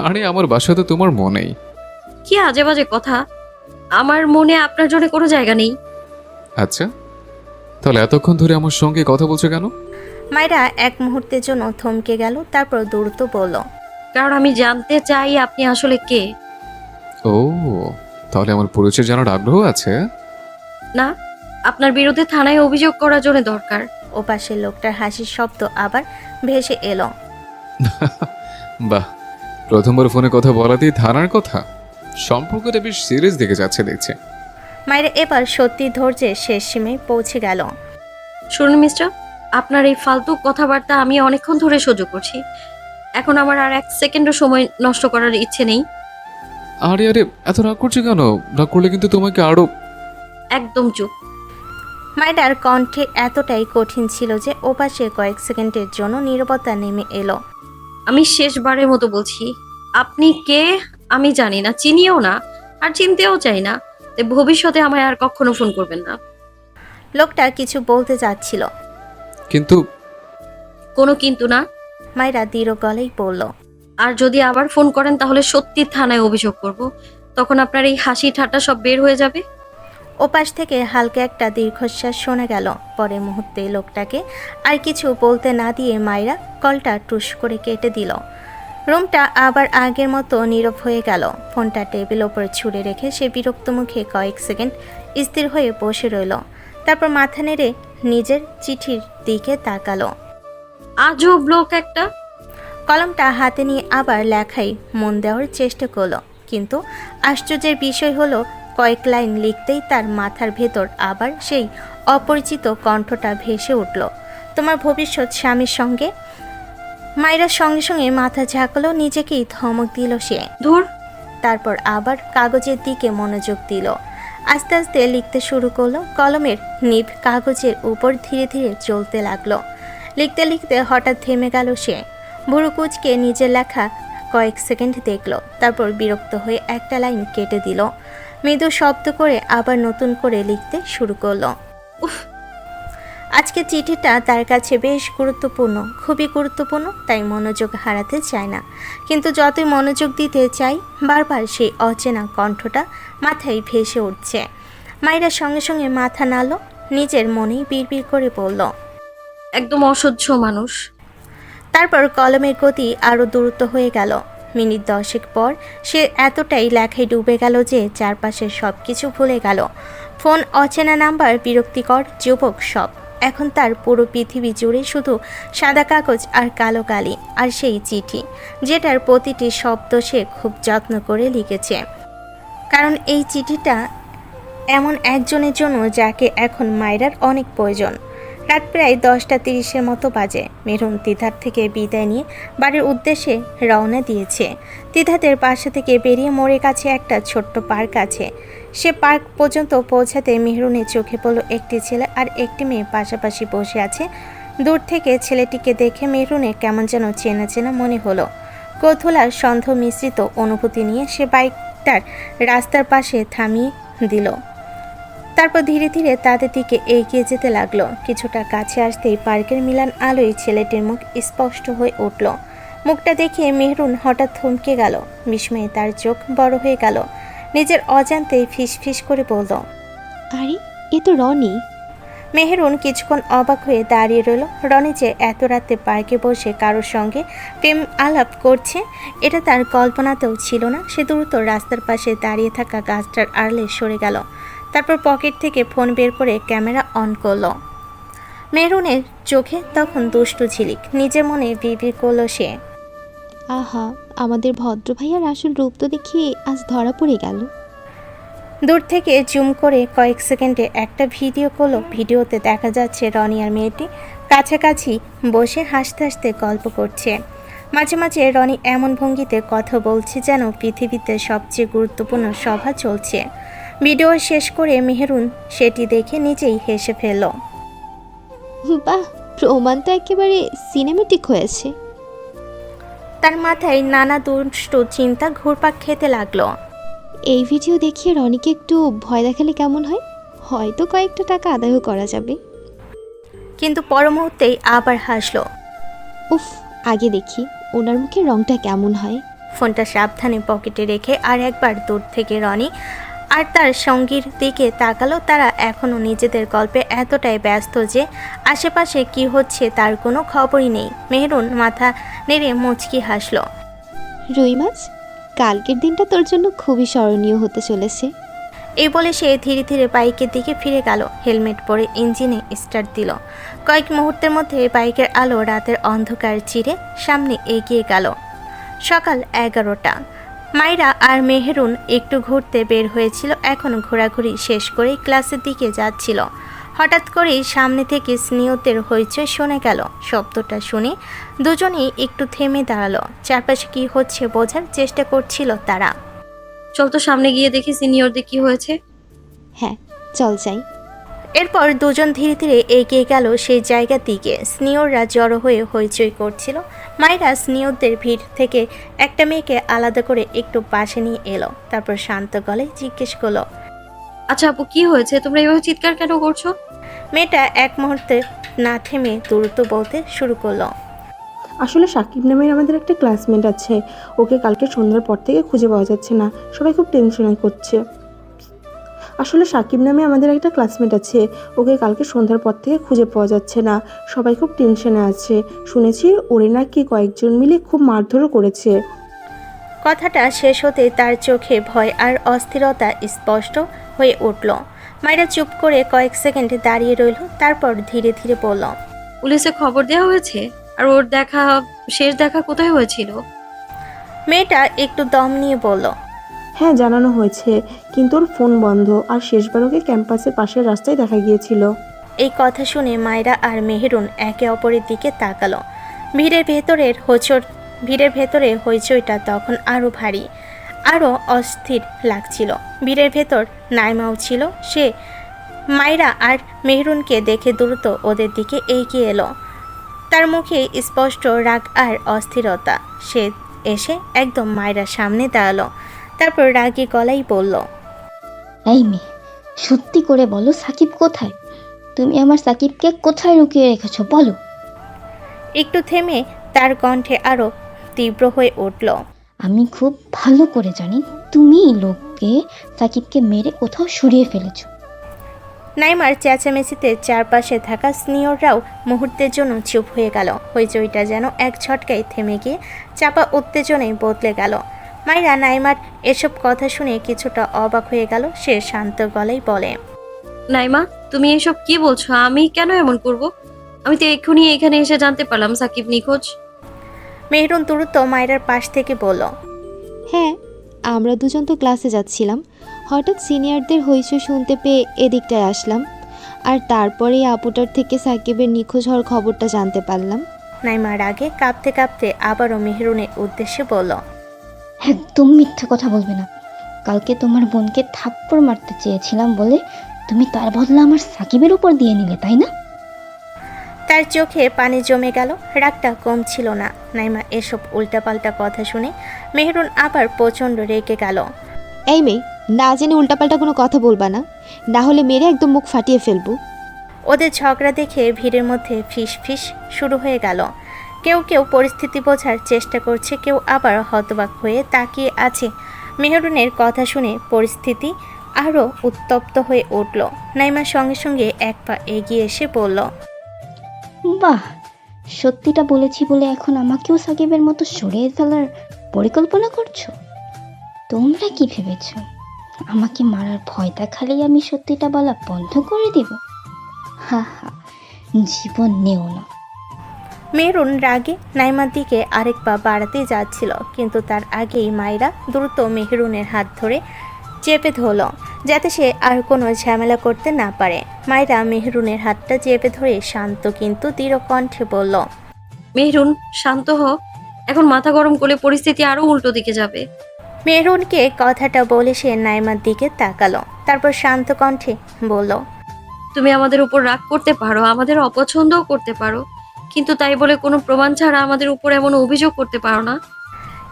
আরে আমার বাসা তো তোমার মনেই। কি আজে বাজে কথা। আমার মনে আপনার জন্য কোনো জায়গা নেই। আচ্ছা, তাহলে এতক্ষণ ধরে আমার সঙ্গে কথা বলছো কেন? মায়েরা এক মুহূর্তের জন্য থমকে গেল, তারপর দ্রুত বলল। কারণ আমি জানতে চাই আপনি আসলে কে। ও, তাহলে আমার পরিচয় জানার আগ্রহ আছে? না, আপনার বিরুদ্ধে থানায় অভিযোগ করার জন্য দরকার। ওপাশের লোকটার হাসির শব্দ আবার ভেসে এলো। বাহ, প্রথমবার ফোনে কথা বলাতেই থানার কথা। সম্পর্কটা বেশ সিরিয়াস দিকে যাচ্ছে দেখছি। মায়েরা এবার সত্যি ধৈর্যের শেষ সীমায় পৌঁছে গেল। শুনুন মিস্টার, আপনার এই ফালতু কথাবার্তা আমি অনেকক্ষণ ধরে সহ্য করছি। এখন আমার আর এক সেকেন্ডও সময় নষ্ট করার ইচ্ছে নেই। আরে আরে, এত রাগ করছো কেন? রাগ করলে কিন্তু তোমাকে আরো। একদম চুপ। মায়েরার কণ্ঠে এতটাই কঠিন ছিল যে ওপাশে কয়েক সেকেন্ডের জন্য নীরবতা নেমে এলো। আমি শেষবারের মতো বলছি, আপনি কে আমি জানি না, চিনিও না, আর চিনতেও চাই না। তাই ভবিষ্যতে আমায় আর কখনো ফোন করবেন না। লোকটা কিছু বলতে যাচ্ছিল, কিন্তু কোনো কিন্তু না। মায়েরা দৃঢ় গলেই বলল। আর যদি আবার ফোন করেন তাহলে সত্যি থানায় অভিযোগ করব। তখন আপনার এই হাসি ঠাট্টা সব বের হয়ে যাবে। ওপাশ থেকে হালকা একটা দীর্ঘশ্বাস শোনা গেল। পরে মুহূর্তে লোকটাকে আর কিছু বলতে না দিয়ে মায়েরা কলটা টুস করে কেটে দিল। রুমটা আবার আগের মতো নীরব হয়ে গেল। ফোনটা টেবিল ওপরে ছুঁড়ে রেখে সে বিরক্ত মুখে কয়েক সেকেন্ড স্থির হয়ে বসে রইল। তারপর মাথা নেড়ে নিজের চিঠির দিকে তাকালো। আজব লোক একটা। কলমটা হাতে নিয়ে আবার লেখায় মন দেওয়ার চেষ্টা করলো, কিন্তু আশ্চর্যের বিষয় হলো কয়েক লাইন লিখতেই তার মাথার ভেতর আবার সেই অপরিচিত কণ্ঠটা ভেসে উঠল। তোমার ভবিষ্যৎ স্বামীর সঙ্গে। মায়েরার সঙ্গে সঙ্গে মাথা ঝাঁকালো, নিজেকেই ধমক দিল সে। ধুর। তারপর আবার কাগজের দিকে মনোযোগ দিল। আস্তে আস্তে লিখতে শুরু করলো। কলমের নিভ কাগজের উপর ধীরে ধীরে চলতে লাগলো। লিখতে লিখতে হঠাৎ থেমে গেল সে। ভুরু কুঁচকে নিজের লেখা কয়েক সেকেন্ড দেখলো, তারপর বিরক্ত হয়ে একটা লাইন কেটে দিল। মৃদু শব্দ করে আবার নতুন করে লিখতে শুরু করলো। উফ। আজকে চিঠিটা তার কাছে বেশ গুরুত্বপূর্ণ, খুবই গুরুত্বপূর্ণ, তাই মনোযোগ হারাতে চায় না। কিন্তু যতই মনোযোগ দিতে চাই, বারবার সেই অচেনা কণ্ঠটা মাথায় ভেসে উঠছে। মায়েরা সঙ্গে সঙ্গে মাথা নাড়ল, নিজের মনেই বিড়বিড় করে বলল। একদম অসহ্য মানুষ। তারপর কলমের গতি আরও দ্রুত হয়ে গেল। মিনিট 10 পর সে এতটাই লেখায় ডুবে গেল যে চারপাশের সব কিছু ভুলে গেল। ফোন, অচেনা নাম্বার, বিরক্তিকর যুবক, সব। এখন তার পুরো পৃথিবী জুড়ে শুধু সাদা কাগজ আর কালো কালি, আর সেই চিঠি যেটার প্রতিটি শব্দ সে খুব যত্ন করে লিখেছে। কারণ এই চিঠিটা এমন একজনের জন্য যাকে এখন মায়েরার অনেক প্রয়োজন। রাত প্রায় 10:30 মতো বাজে। মেহরুন তিধার থেকে বিদায় নিয়ে বাড়ির উদ্দেশ্যে রওনা দিয়েছে। তিধাদের বাসা থেকে বেরিয়ে মোড়ের কাছে একটা ছোট্ট পার্ক আছে। সে পার্ক পর্যন্ত পৌঁছাতে মেহরুনের চোখে পড়ল একটি ছেলে আর একটি মেয়ে পাশাপাশি বসে আছে। দূর থেকে ছেলেটিকে দেখে মেহরুনের কেমন যেন চেনা চেনা মনে হলো। কৌতূহল আর সন্দেহ মিশ্রিত অনুভূতি নিয়ে সে বাইকটার রাস্তার পাশে থামিয়ে দিল। তারপর ধীরে ধীরে তাদের দিকে এগিয়ে যেতে লাগলো। কিছুটা কাছে আসতেই পার্কের মিলান আলোয় ছেলেটির মুখ স্পষ্ট হয়ে উঠল। মুখটা দেখে মেহরুন হঠাৎ থমকে গেল। বিস্ময়ে তার চোখ বড় হয়ে গেল। নিজের অজান্তেই ফিস ফিস করে বলল, আরে এ তো রনি। মেহরুন কিছুক্ষণ অবাক হয়ে দাঁড়িয়ে রইল। রনি যে এত রাতে পার্কে বসে কারোর সঙ্গে প্রেম আলাপ করছে, এটা তার কল্পনাতেও ছিল না। সে দ্রুত রাস্তার পাশে দাঁড়িয়ে থাকা গাছটার আড়ালে সরে গেল। তারপর পকেট থেকে ফোন বের করে ক্যামেরা অন করলো। মেহরুনের চোখে তখন দুষ্টু ঝিলিক। নিজের মনে বিড়বিড় করলো সে, আহা, আমাদের ভদ্র ভাইয়ার আসল রূপ তো দেখি আজ ধরা পড়ে গেল। দূর থেকে জুম করে কয়েক সেকেন্ডে একটা ভিডিও করলো। ভিডিওতে দেখা যাচ্ছে রনি আর মেয়েটি কাছাকাছি বসে হাসতে হাসতে গল্প করছে। মাঝে মাঝে রনি এমন ভঙ্গিতে কথা বলছে যেন পৃথিবীতে সবচেয়ে গুরুত্বপূর্ণ সভা চলছে। ভিডিও শেষ করে মেহরুন সেটি দেখে নিজেই হেসে ফেলল। বাহ, প্রমাণ তো একেবারে সিনেমেটিক হয়েছে। তার মাথায় নানা দুষ্টু চিন্তা ঘুরপাক খেতে লাগলো। এই ভিডিও দেখিয়ে রনিকে একটু ভয় দেখালে কেমন হয়? হয়তো কয়েকটা টাকা আদায়ও করা যাবে। কিন্তু পর মুহূর্তেই আবার হাসলো। উফ, আগে দেখি ওনার মুখের রংটা কেমন হয়। ফোনটা সাবধানে পকেটে রেখে আর একবার দূর থেকে রনি আর তার সঙ্গীর দিকে তাকালো। তারা এখনও নিজেদের গল্পে এতটাই ব্যস্ত যে আশেপাশে কি হচ্ছে তার কোনো খবরই নেই। মেহরুন মাথা নেড়ে মুচকি হাসলো। রুই মাছ, কালকের দিনটা তোর জন্য খুবই স্মরণীয় হতে চলেছে। এই বলে সে ধীরে ধীরে বাইকের দিকে ফিরে গেল। হেলমেট পরে ইঞ্জিনে স্টার্ট দিল। কয়েক মুহূর্তের মধ্যে বাইকের আলো রাতের অন্ধকার চিরে সামনে এগিয়ে গেল। সকাল 11টা। মাইরা আর মেহেরুন একটু ঘুরতে বের হয়েছিল। এখন ঘোরাঘুরি শেষ করেই ক্লাসের দিকে যাচ্ছিল। হঠাৎ করেই সামনে থেকে স্নেহতের হইচই শোনা গেল। শব্দটা শুনে দুজনেই একটু থেমে দাঁড়ালো। চারপাশে কি হচ্ছে বোঝার চেষ্টা করছিল তারা। চল তো সামনে গিয়ে দেখি সিনিয়রদের কি হয়েছে। হ্যাঁ, চল যাই। এরপর দুজন ধীরে ধীরে এগিয়ে গেল সেই জায়গার দিকে। স্নেহরা জড়ো হয়ে হইচই করছিল। মায়েরা স্নেহদের ভিড় থেকে একটা মেয়েকে আলাদা করে একটু পাশে নিয়ে এলো। তারপর শান্ত গলায় জিজ্ঞেস করলো, আচ্ছা আপু, কি হয়েছে? তোমরা এভাবে চিৎকার কেন করছো? মেয়েটা এক মুহূর্তে না থেমে দ্রুত বলতে শুরু করলো। আসলে সাকিব নামের আমাদের একটা ক্লাসমেট আছে, ওকে কালকে সন্ধ্যার পর থেকে খুঁজে পাওয়া যাচ্ছে না, সবাই খুব টেনশনে করছে। আসলে সাকিব নামে আমাদের একটা ক্লাসমেট আছে, ওকে কালকে সন্ধ্যার পর থেকে খুঁজে পাওয়া যাচ্ছে না, সবাই খুব টেনশনে আছে। শুনেছি ওরে নাকি কয়েকজন মিলে খুব মারধরও করেছে। কথাটা শেষ হতে তার চোখে ভয় আর অস্থিরতা স্পষ্ট হয়ে উঠল। মায়েরা চুপ করে কয়েক সেকেন্ড দাঁড়িয়ে রইল। তারপর ধীরে ধীরে বলল, পুলিশে খবর দেওয়া হয়েছে? আর ওর শেষ দেখা কোথায় হয়েছিল? মেয়েটা একটু দম নিয়ে বলল, হ্যাঁ, জানানো হয়েছে, কিন্তু ওর ফোন বন্ধ, আর শেষবার ওকে ক্যাম্পাসের পাশের রাস্তায় দেখা গিয়েছিল। এই কথা শুনে মায়রা আর মেহেরুন একে অপরের দিকে তাকালো। ভিড়ের ভেতরে হইচইটা তখন আরও ভারী, আরও অস্থির লাগছিল। ভিড়ের ভেতর নাইমাও ছিল। সে মায়রা আর মেহেরুনকে দেখে দ্রুত ওদের দিকে এগিয়ে এলো। তার মুখে স্পষ্ট রাগ আর অস্থিরতা। সে এসে একদম মায়রার সামনে দাঁড়ালো। তারপর রাগী গলায় বলল, এই মেয়ে, সত্যি করে বলো সাকিব কোথায়? তুমি আমার সাকিবকে কোথায় লুকিয়ে রেখেছো বলো। একটু থেমে তার কণ্ঠে আরও তীব্র হয়ে উঠল, আমি খুব ভালো করে জানি তুমি লোককে সাকিবকে মেরে কোথাও সরিয়ে ফেলেছো। নাইমার চেঁচামেচিতে চারপাশে থাকা স্নেহরাও মুহূর্তের জন্য চুপ হয়ে গেল। হইচইটা যেন এক ঝটকায় থেমে গিয়ে চাপা উত্তেজনায় বদলে গেল। মাইরা নাইমার এসব কথা শুনে কিছুটা অবাক হয়ে গেল। সে শান্ত গলায় বলে, নাইমা, তুমি এসব কি বলছো? আমি কেন এমন করব? আমি তো এক্ষুনি এখানে এসে জানতে পারলাম সাকিব নিখোঁজ। মেহরুন দ্রুত মায়রার পাশ থেকে বলল, হ্যাঁ, আমরা দুজন তো ক্লাসে যাচ্ছিলাম, হঠাৎ সিনিয়রদের হইচই শুনতে পেয়ে এদিকটায় আসলাম, আর তারপরে আপুটার থেকে সাকিবের নিখোঁজ হওয়ার খবরটা জানতে পারলাম। নাইমার আগে কাঁপতে কাঁপতে আবারও মেহরুনের উদ্দেশ্যে বলল, একদম মিথ্যে কথা বলবে না। কালকে তোমার বোনকে থাপ্পড় মারতে চেয়েছিলাম বলে তুমি তার বদলা আমার সাকিবের উপর দিয়ে নিলে, তাই না? তার চোখে পানি জমে গেল। রাগটা কম ছিল না। নাইমা এসব উল্টাপাল্টা কথা শুনে মেহরুন আবার প্রচণ্ড রেগে গেল। এই মেয়ে, না জেনে উল্টাপাল্টা কোনো কথা বলবা না, না হলে মেরে একদম মুখ ফাটিয়ে ফেলবো। ওদের ঝগড়া দেখে ভিড়ের মধ্যে ফিস ফিস শুরু হয়ে গেল। কেউ কেউ পরিস্থিতি বোঝার চেষ্টা করছে, কেউ আবার হতবাক হয়ে তাকিয়ে আছে। মেহরুনের কথা শুনে পরিস্থিতি আরও উত্তপ্ত হয়ে উঠল। নাইমার সঙ্গে সঙ্গে এক পা এগিয়ে এসে বলল, বাহ, সত্যিটা বলেছি বলে এখন আমাকেও সাকিবের মতো সরিয়ে ফেলার পরিকল্পনা করছো? তোমরা কি ভেবেছো আমাকে মারার ভয় দেখালেই আমি সত্যিটা বলা বন্ধ করে দিব? হা হা, জীবন নেও না। মেহরুন রাগে নাইমার দিকে আরেক পা বাড়াতে যাচ্ছিল, কিন্তু তার আগেই মায়রা দ্রুত মেহরুনের হাত ধরে চেপে ধরল, যাতে সে আর কোনো ঝামেলা করতে না পারে। মায়রা মেহরুনের হাতটা চেপে ধরে শান্ত কিন্তু দৃঢ় কণ্ঠে বলল, মেহরুন, শান্ত হ। এখন মাথা গরম করলে পরিস্থিতি আরো উল্টো দিকে যাবে। মেহরুনকে কথাটা বলে সে নাইমার দিকে তাকালো। তারপর শান্ত কণ্ঠে বলল, তুমি আমাদের উপর রাগ করতে পারো, আমাদের অপছন্দও করতে পারো, কিন্তু তাই বলে কোনো প্রমাণ ছাড়া আমাদের উপর এমন অভিযোগ করতে পারো না।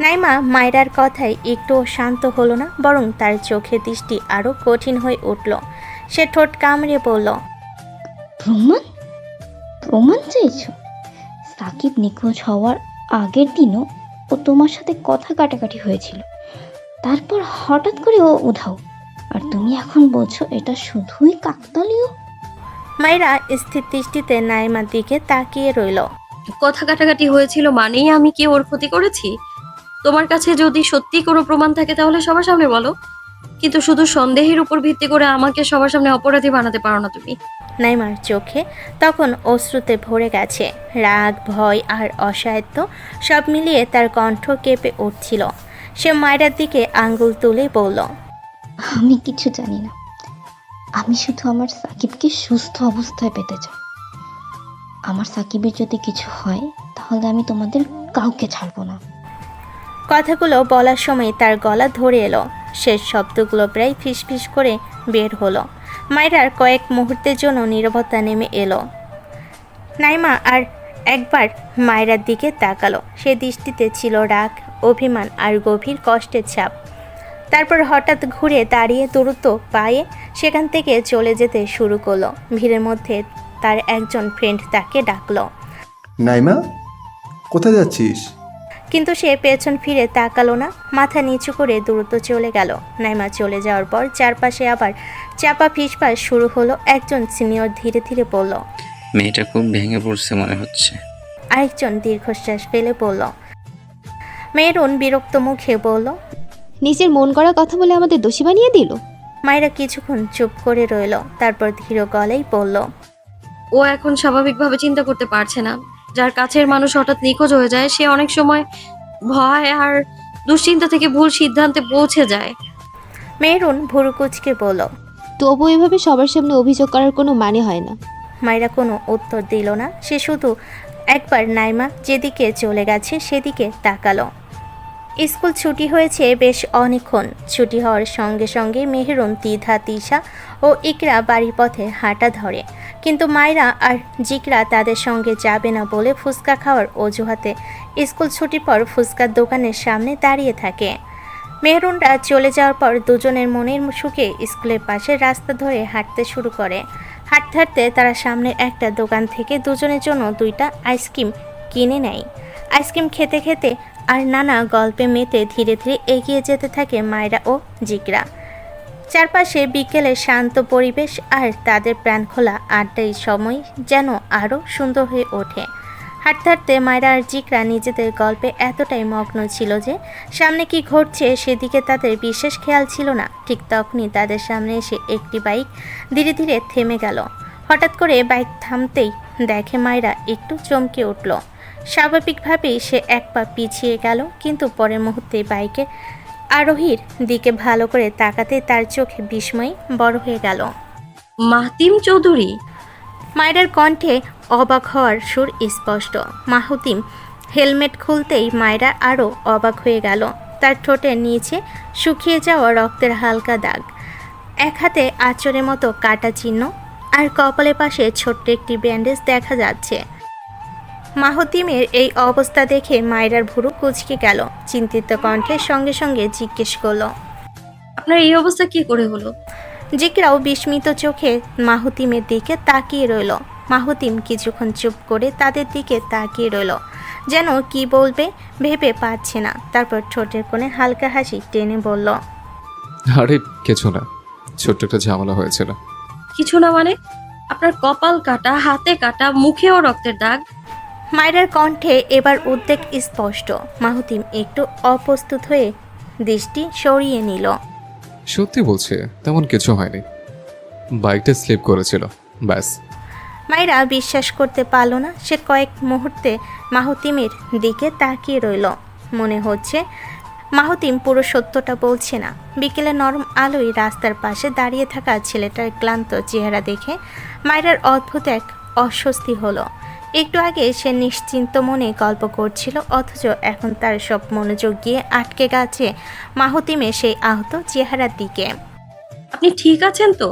নাইমা মায়রার কথায় একটু শান্ত হলো না, বরং তার চোখে দৃষ্টি আরও কঠিন হয়ে উঠল। সে ঠোঁট কামড়ে বলল, প্রমাণ? প্রমাণ চাইছো? সাকিব নিখোঁজ হওয়ার আগের দিনও ও তোমার সাথে কথা কাটাকাটি হয়েছিল, তারপর হঠাৎ করে ও উধাও। আর তুমি এখন বলছো এটা শুধুই কাকতালীয়? মায়েরা স্থির দৃষ্টিতে নাইমার দিকে তাকিয়ে রইল। কথা কাটাকাটি হয়েছিল মানেই আমি কি ওর ক্ষতি করেছি? তোমার কাছে যদি সত্যি কোনো প্রমাণ থাকে তাহলে সবার সামনে বলো, কিন্তু শুধু সন্দেহের উপর ভিত্তি করে আমাকে সবার সামনে অপরাধী বানাতে পারো না তুমি। নাইমার চোখে তখন অশ্রুতে ভরে গেছে। রাগ, ভয় আর অসহায়ত্ব সব মিলিয়ে তার কণ্ঠ কেঁপে উঠছিল। সে মায়েরার দিকে আঙ্গুল তুলে বলল, আমি কিছু জানি না। আমি শুধু আমার সাকিবকে সুস্থ অবস্থায় পেতে চাই। আমার সাকিবের যদি কিছু হয় তাহলে আমি তোমাদের কাউকে ছাড়বো না। কথাগুলো বলার সময় তার গলা ধরে এলো। শেষ শব্দগুলো প্রায় ফিসফিস করে বের হলো। মায়েরার কয়েক মুহূর্তের জন্য নীরবতা নেমে এলো। নাইমা আর একবার মায়েরার দিকে তাকালো। সে দৃষ্টিতে ছিল রাগ, অভিমান আর গভীর কষ্টের ছাপ। তারপর হঠাৎ ঘুরে দাঁড়িয়ে দ্রুত পায়ে সেখান থেকে চলে যেতে শুরু করলো। ভিড়ের মধ্যে তার একজন ফ্রেন্ড তাকে ডাকলো, নাইমা, কোথায় যাচ্ছিস? কিন্তু সে পেছন ফিরে তাকালো না। মাথা নিচু করে দ্রুত চলে গেল। নাইমা চলে যাওয়ার পর চারপাশে আবার চাপা ফিসফাস শুরু হলো। একজন সিনিয়র ধীরে ধীরে বলল, মেয়েটা খুব ভেঙে পড়ছে মনে হচ্ছে। আরেকজন দীর্ঘশ্বাস ফেলে বলল। মেহরুন বিরক্ত মুখে বলল, নিজের মন করা কথা বলে আমাদের দোষী বানিয়ে দিল। মায়েরা কিছুক্ষণ চুপ করে রইল। তারপর ধীর গলায় বলল, ও এখন স্বাভাবিকভাবে চিন্তা করতে পারছে না। যার কাছের মানুষ হঠাৎ নিখোঁজ হয়ে যায় সে অনেক সময় ভয় আর দুশ্চিন্তা থেকে ভুল সিদ্ধান্তে পৌঁছে যায়। মেহরুন ভুরু কুচকে বলল। তবু এভাবে সবার সামনে অভিযোগ করার কোনো মানে হয় না। মায়েরা কোনো উত্তর দিল না। সে শুধু একবার নাইমা যেদিকে চলে গেছে সেদিকে তাকালো। স্কুল ছুটি হয়েছে বেশ অনেকক্ষণ। ছুটি হওয়ার সঙ্গে সঙ্গে মেহরুন, তিধা, তিশা ও ইকরা বাড়ির পথে হাঁটা ধরে। কিন্তু মায়েরা আর জিকরা তাদের সঙ্গে যাবে না বলে ফুচকা খাওয়ার অজুহাতে স্কুল ছুটির পর ফুচকার দোকানের সামনে দাঁড়িয়ে থাকে। মেহরুনরা চলে যাওয়ার পর দুজনের মনের সুখে স্কুলের পাশে রাস্তা ধরে হাঁটতে শুরু করে। হাঁটতে হাঁটতে তারা সামনের একটা দোকান থেকে দুজনের জন্য 2টা আইসক্রিম কিনে নেয়। আইসক্রিম খেতে খেতে আর নানা গল্পে মেতে ধীরে ধীরে এগিয়ে যেতে থাকে মায়েরা ও জিকরা। চারপাশে বিকেলের শান্ত পরিবেশ আর তাদের প্রাণখোলা আড্ডায় সময় যেন আরও সুন্দর হয়ে ওঠে। হাঁটতে হাঁটতে মায়েরা আর জিকরা নিজেদের গল্পে এতটাই মগ্ন ছিল যে সামনে কি ঘটছে সেদিকে তাদের বিশেষ খেয়াল ছিল না। ঠিক তখনই তাদের সামনে এসে একটি বাইক ধীরে ধীরে থেমে গেল। হঠাৎ করে বাইক থামতেই দেখে মায়েরা একটু চমকে উঠল। স্বাভাবিকভাবেই সে এক পা পিছিয়ে গেল, কিন্তু পরের মুহূর্তে বাইকের আরোহীর দিকে ভালো করে তাকাতে তার চোখে বিস্ময় বড় হয়ে গেল। মাহতিম চৌধুরী! মায়েরার কণ্ঠে অবাক হওয়ার সুর স্পষ্ট। মাহতিম হেলমেট খুলতেই মায়েরা আরও অবাক হয়ে গেল। তার ঠোঁটের নিচে শুকিয়ে যাওয়া রক্তের হালকা দাগ, এক হাতে আঁচড়ের মতো কাটা চিহ্ন আর কপালের পাশে ছোট্ট একটি ব্যান্ডেজ দেখা যাচ্ছে। মাহতিমের এই অবস্থা দেখে মায়েরার ভুরু কুঁচকে গেল। চিন্তিত কণ্ঠের সঙ্গে সঙ্গে জিজ্ঞেস করল, আপনার এই অবস্থা কি করে হলো? জিকরাও বিস্মিত চোখে মাহতিমের দিকে তাকিয়ে রইল। মাহতিম কিছুক্ষণ চুপ করে তাদের দিকে তাকিয়ে রইল, যেন কি বলবে ভেবে পাচ্ছে না। তারপর ঠোঁটের কোণে হালকা হাসি টেনে বলল, আরে কিছু না, ছোট্ট একটা ঝামেলা হয়েছিল। কিছু না মানে? আপনার কপাল কাটা, হাতে কাটা, মুখেও রক্তের দাগ। মায়েরার কণ্ঠে এবার উদ্বেগ স্পষ্ট। মাহতিম একটু অপ্রস্তুত হয়ে দৃষ্টি সরিয়ে নিল। সত্যি বলছে, তেমন কিছু হয়নি, বাইকটা স্লিপ করেছিল ব্যাস। মায়েরা বিশ্বাস করতে পারল না। সে কয়েক মুহূর্তে মাহতিমের দিকে তাকিয়ে রইল। মনে হচ্ছে মাহতিম পুরো সত্যটা বলছে না। বিকেলে নরম আলোয় রাস্তার পাশে দাঁড়িয়ে থাকা ছেলেটার ক্লান্ত চেহারা দেখে মায়েরার অদ্ভুত এক অস্বস্তি হলো। একটু আগে সে নিশ্চিন্ত মনে গল্প করছিল, অথচ এখন তার সব মনোযোগ গিয়ে আটকে গেছে মাহতিমের সেই আহত চেহারার দিকে। আপনি ঠিক আছেন তো?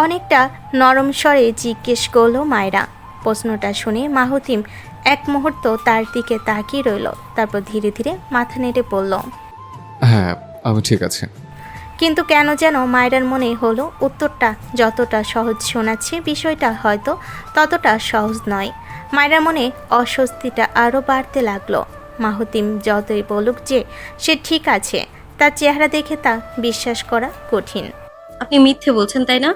অনেকটা নরম স্বরে জিজ্ঞেস করলো মায়েরা। প্রশ্নটা শুনে মাহতিম এক মুহূর্ত তার দিকে তাকিয়ে রইল। তারপর ধীরে ধীরে মাথা নেড়ে বলল, হ্যাঁ আমি ঠিক আছে। কিন্তু কেন যেন মায়েরার মনে হলো উত্তরটা যতটা সহজ শোনাচ্ছে বিষয়টা হয়তো ততটা সহজ নয়। মায়েরার মনে অস্বস্তিটা আরও বাড়তে লাগলো। মাহতিম যতই বলুক যে সে ঠিক আছে, তার চেহারা দেখে তা বিশ্বাস করা কঠিন। আপনি মিথ্যে বলছেন তাই না?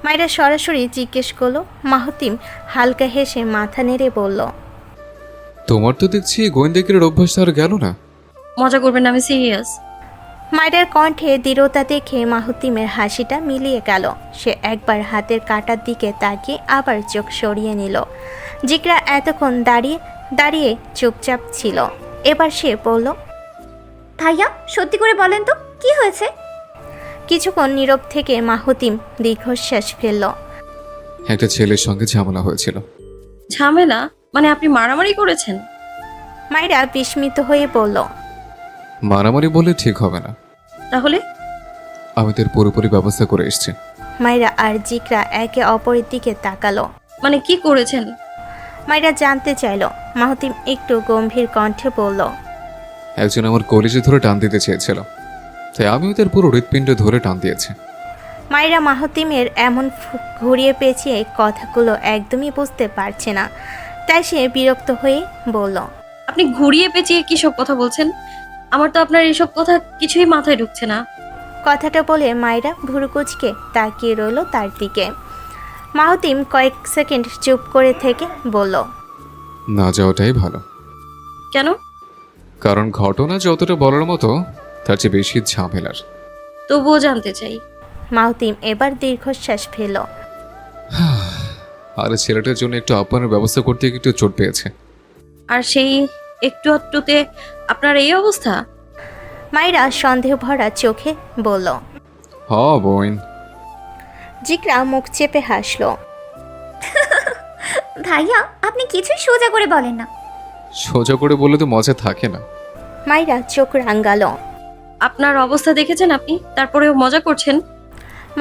মায়েরা সরাসরি জিজ্ঞেস করলো। মাহতিম হালকা হেসে মাথা নেড়ে বলল, তোমার তো দেখছি গোয়েন্দাগিরির অভ্যাস আর গেল না। মজা করবেন না, আমি সিরিয়াস। মায়ের কণ্ঠে দৃঢ়তা দেখে মাহতিমের হাসিটা মিলিয়ে গেল। সে একবার হাতের কাটার দিকে তাকিয়ে আবার চোখ সরিয়ে নিল। জিকরা এতক্ষণ দাঁড়িয়ে দাঁড়িয়ে চুপচাপ ছিল। এবার সে বলল, ভাইয়া সত্যি করে বলেন তো কি হয়েছে? কিছুক্ষণ নীরব থেকে মাহতিম দীর্ঘশ্বাস ফেলল। একটা ছেলের সঙ্গে ঝামেলা হয়েছিল। ঝামেলা মানে আপনি মারামারি করেছেন? মায়েরা বিস্মিত হয়ে বলল, মারামারি বলে ঠিক হবে না। তাহলে? আমি তোর পুরোপুরি ব্যবস্থা করে এসেছি। মায়েরা আর জিকরা একে অপরের দিকে তাকালো। মানে কি করেছেন? মায়েরা জানতে চাইল। মাহতিম একটু গম্ভীর কণ্ঠে বলল, একজন আমার কলেজে ধরে টান দিতে চেয়েছিল, তাই আমিও তার পুরো হৃৎপিণ্ড ধরে টান দিয়েছি। মায়েরা মাহতিমের এমন ঘুরিয়ে পেঁচিয়ে কথাগুলো একদমই বুঝতে পারছে না, তাই সে বিরক্ত হয়ে বলল, আপনি ঘুরিয়ে পেঁচিয়ে কি সব কথা বলছেন? আমার তো আপনার এসব কথা কিছুই মাথায় ঢুকছে না। কথাটা বলে মায়েরা ভুরুকুচকে তাকিয়ে রইল তার দিকে। মাহতিম কয়েক সেকেন্ড চুপ করে থেকে বলল, না যাওয়াটাই ভালো। কেন? কারণ ঘটনা যতটা বলার মতো তার চেয়ে বেশি ঝামেলার। তবুও জানতে চাই। মাহতিম এবার দীর্ঘশ্বাস ফেলল। আর ছেলেটার জন্য একটু আপ্যায়নের ব্যবস্থা করতে একটু চোট পেয়েছে। আর সেই একটু আধটুতে আপনার এই অবস্থা? মায়েরা সন্দেহ ভরা চোখে বলল। হ বোন। জিকরা মুখ চেপে হাসল। ভাইয়া আপনি কিছুই সোজা করে বলেন না। সোজা করে বললে তো মজা থাকে না। মায়েরা চোখ রাঙ্গালো। আপনার অবস্থা দেখেছেন আপনি, তারপরেও মজা করছেন?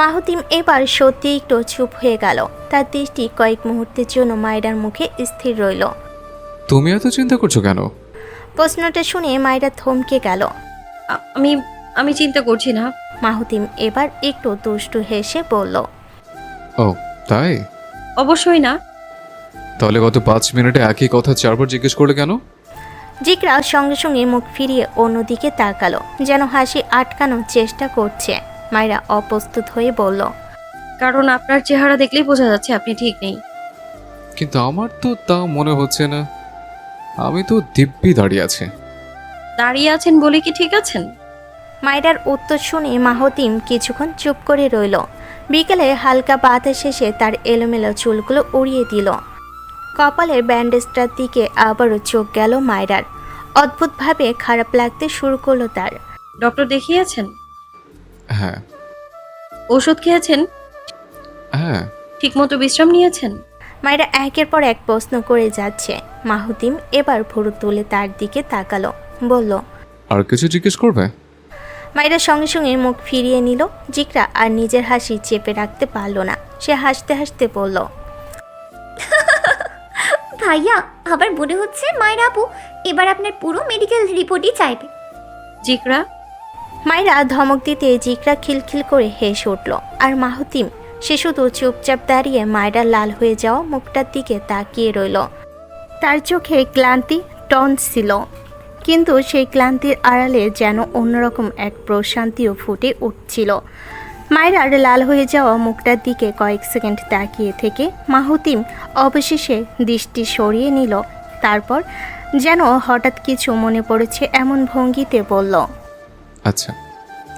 মাহতিম এবার সত্যি একটু চুপ হয়ে গেল। তার দৃষ্টি কয়েক মুহূর্তের জন্য মায়েরার মুখে স্থির রইল। তুমি এত চিন্তা করছো কেন? প্রশ্নটা শুনে মায়েরা থমকে গেল। আমি আমি চিন্তা করছি না। মাহতিম এবার একটু দুষ্টু হেসে বলল, ও তাই? অবশ্যই না। তাহলে গত 5 মিনিটে একই কথা 4বার জিজ্ঞেস করলে কেন? জিকরা সঙ্গে সঙ্গে মুখ ফিরিয়ে অন্যদিকে তাকালো, যেন হাসি আটকানোর চেষ্টা করছে। মায়েরা অপ্রস্তুত হয়ে বলল, কারণ আপনার চেহারা দেখলেই বোঝা যাচ্ছে আপনি ঠিক নেই। কিন্তু আমার তো তা মনে হচ্ছে না। আমি তো দিব্যি দাঁড়িয়ে আছে। দাঁড়িয়ে আছেন বলে কি ঠিক আছেন? মায়েরার উত্তর শুনে মাহতিম কিছুক্ষণ চুপ করে রইল। বিকেলে হালকা বাতাস এসে তার এলোমেলো চুলগুলো উড়িয়ে দিল। কপালের ব্যান্ডেজটার দিকে আবারও চোখ গেল মায়েরার। অদ্ভুতভাবে খারাপ লাগতে শুরু করলো তার। ডক্টর দেখিয়েছেন? হ্যাঁ। ওষুধ খেয়েছেন? হ্যাঁ। ঠিকমতো বিশ্রাম নিয়েছেন? মায়েরা একের পর এক প্রশ্ন করে যাচ্ছে। মাহতিম এবার ভুরু তুলে তার দিকে তাকালো, বলল, আর কিছু জিজ্ঞেস করবে? মায়েরা সঙ্গে সঙ্গে মুখ ফিরিয়ে নিল। জিকরা আর নিজের হাসি চেপে রাখতে পারল না। সে হাসতে হাসতে বলল, ভাইয়া আবার মনে হচ্ছে মায়ের আপু এবার আপনার পুরো মেডিকেল রিপোর্টই চাইবে। জিকরা? মায়েরা ধমক দিতে জিকরা খিলখিল করে হেসে উঠল। আর মাহতিম সে শুধু চুপচাপ দাঁড়িয়ে মায়েরা লাল হয়ে যাওয়া মুখটার দিকে তাকিয়ে রইল। তার চোখে ক্লান্তি টন ছিল, কিন্তু সেই ক্লান্তির আড়ালে যেন অন্যরকম এক প্রশান্তিও ফুটে উঠছিল। মায়েরার লাল হয়ে যাওয়া মুখটার দিকে কয়েক সেকেন্ড তাকিয়ে থেকে মাহতিম অবশেষে দৃষ্টি সরিয়ে নিল। তারপর যেন হঠাৎ কিছু মনে পড়েছে এমন ভঙ্গিতে বলল, আচ্ছা,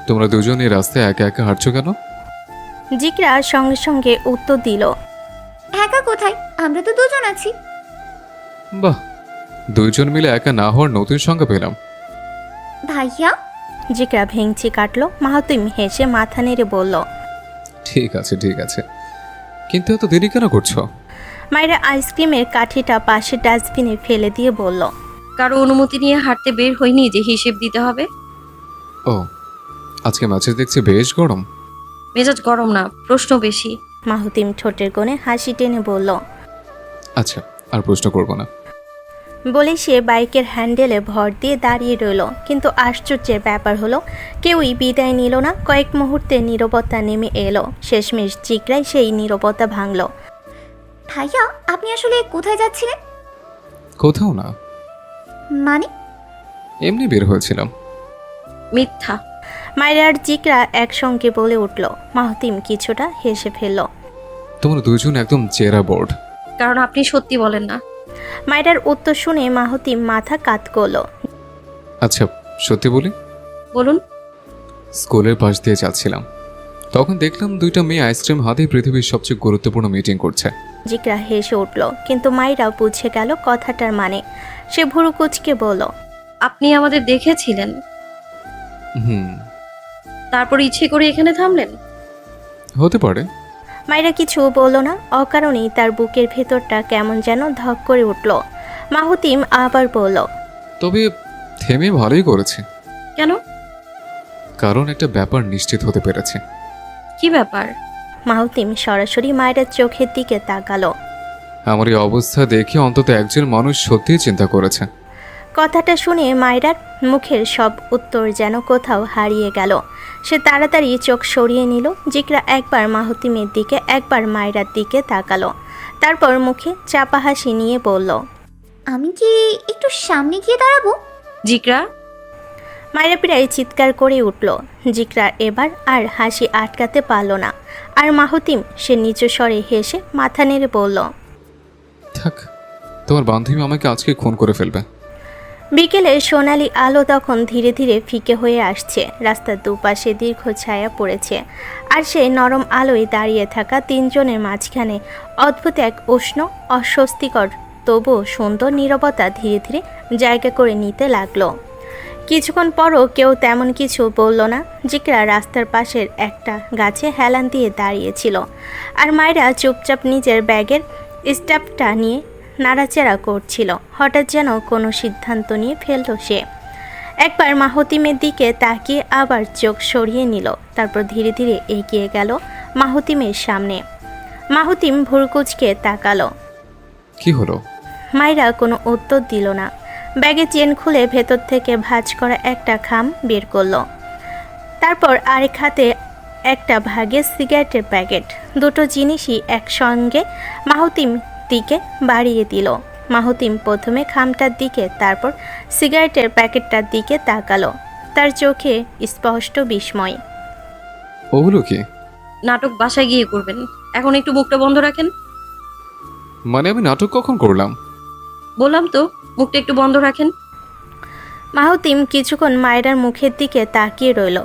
তোমরা দুজন এই রাস্তায় একা একা হাঁটছো কেন? জিকরা সঙ্গে সঙ্গে উত্তর দিল, একা কোথায়, আমরা তো দুজন আছি। বাহ, দুইজন মিলে একা না হওয়ার নতুন সংজ্ঞা পেলাম। ভাইয়া? জিকরা ভেঙচি কাটলো। মাহতিম হেসে মাথা নেড়ে বলল, ঠিক আছে ঠিক আছে, কিন্তু এত দেরি কেন করছো? মায়েরা আইসক্রিমের কাঠিটা পাশে ডাস্টবিনে ফেলে দিয়ে বলল, কারো অনুমতি নিয়ে হাঁটতে বের হইনি যে হিসেব দিতে হবে। ও, আজকে ম্যাচে দেখছি বেশ গরম। মেজাজ গরম না, প্রশ্ন বেশি। মাহতিম ঠোঁটের কোণে হাসি টেনে বলল। আচ্ছা, আর প্রশ্ন করবো না। বলে সে বাইকের হ্যান্ডেলে ভর দিয়ে দাঁড়িয়ে রইল। কিন্তু আশ্চর্যের ব্যাপার হলো কেউই বিদায় নিল না। কয়েক মুহূর্তে নীরবতা নেমে এলো। শেষমেশ জিকরাই সেই নীরবতা ভাঙল। ভাইয়া আপনি আসলে কোথায় যাচ্ছিলেন? কোথাও না, মানে? এমনি বের হয়েছিলাম। মিথ্যা। মায়েরা আর জিকরা একসঙ্গে বলে উঠল। মাহতিম কিছুটা হেসে ফেলল। তোমরা দুজন একদম চেরা বোর্ড। কারণ আপনি সত্যি বলেন না। মায়েরার উত্তর শুনে মাহতিম মাথা কাত করল। আচ্ছা সত্যি বলি, বলুন। স্কুলের পাশ দিয়ে যাচ্ছিলাম, তখন দেখলাম দুইটা মেয়ে আইসক্রিম হাতে পৃথিবীর সবচেয়ে গুরুত্বপূর্ণ মিটিং করছে। জিকরা হেসে উঠল, কিন্তু মায়েরা বুঝে গেল কথাটার মানে। সে ভুরু কুচকে বলল, আপনি আমাদের দেখেছিলেন, হুম, তারপর ইচ্ছে করে এখানে থামলেন? হতে পারে। মায়েরা কিছু বলল না। অকারণেই তার বুকের ভেতরটা কেমন যেন ধক করে উঠল। মাহতিম আবার বলল, তবে থেমে ভালোই করেছে, কেন? কারণ একটা ব্যাপার নিশ্চিত হতে পেরেছে। কি ব্যাপার? মাহতিম সরাসরি মায়েরার চোখের দিকে তাকালো। আমার এই অবস্থা দেখে অন্তত একজন মানুষ সত্যিই চিন্তা করেছে। কথাটা শুনে মায়েরার মুখের সব উত্তর যেন কোথাও হারিয়ে গেল। সে তাড়াতাড়ি চোখ সরিয়ে নিল। জিকরা একবার মাহতিমের দিকে একবার মায়েরার দিকে তাকালো, তারপর মুখে চাপা হাসি নিয়ে বলল, আমি কি একটু সামনে গিয়ে দাঁড়াবো? জিকরা, মায়েরা প্রায় চিৎকার করে উঠল। জিকরা এবার আর হাসি আটকাতে পারল না। আর মাহতিম সে নিচু স্বরে হেসে মাথা নেড়ে বলল, থাক, তোমার বান্ধবী আমাকে আজকে খুন করে ফেলবে। বিকেলে সোনালি আলো তখন ধীরে ধীরে ফিকে হয়ে আসছে। রাস্তার দুপাশে দীর্ঘ ছায়া পড়েছে, আর সেই নরম আলোয় দাঁড়িয়ে থাকা তিনজনের মাঝখানে অদ্ভুত এক উষ্ণ অস্বস্তিকর তবুও সুন্দর নীরবতা ধীরে ধীরে জায়গা করে নিতে লাগলো। কিছুক্ষণ পরও কেউ তেমন কিছু বলল না। জিকরা রাস্তার পাশের একটা গাছে হেলান দিয়ে দাঁড়িয়েছিল, আর মায়েরা চুপচাপ নিজের ব্যাগের স্টাফটা নিয়ে নাড়াচাড়া করছিল। হঠাৎ যেন কোনো সিদ্ধান্ত নিয়ে ফেলল সে। একবার মাহতিমের দিকে তাকিয়ে আবার চোখ সরিয়ে নিল, তারপর ধীরে ধীরে এগিয়ে গেল মাহতিমের সামনে। মাহতিম ভুরকুচকে তাকালো। কি হলো? মায়েরা কোনো উত্তর দিল না। ব্যাগে চেন খুলে ভেতর থেকে ভাঁজ করা একটা খাম বের করলো, তারপর আরেক হাতে একটা ভাগে সিগারেটের প্যাকেট। দুটো জিনিসই একসঙ্গে মাহতিম দিকে বাড়িয়ে দিল। মাহতিম প্রথমে খামটার দিকে, তারপর সিগারেটের প্যাকেটটার দিকে তাকালো। তার চোখে স্পষ্ট বিস্ময়। ওগুলো কি? নাটক বাসায় গিয়ে করবেন, এখন একটু মুখটা বন্ধ রাখেন। মানে আমি নাটক কখন করলাম? বললাম তো, মুখটা একটু বন্ধ রাখেন। মাহতিম কিছুক্ষণ মায়েরার মুখের দিকে তাকিয়ে রইল।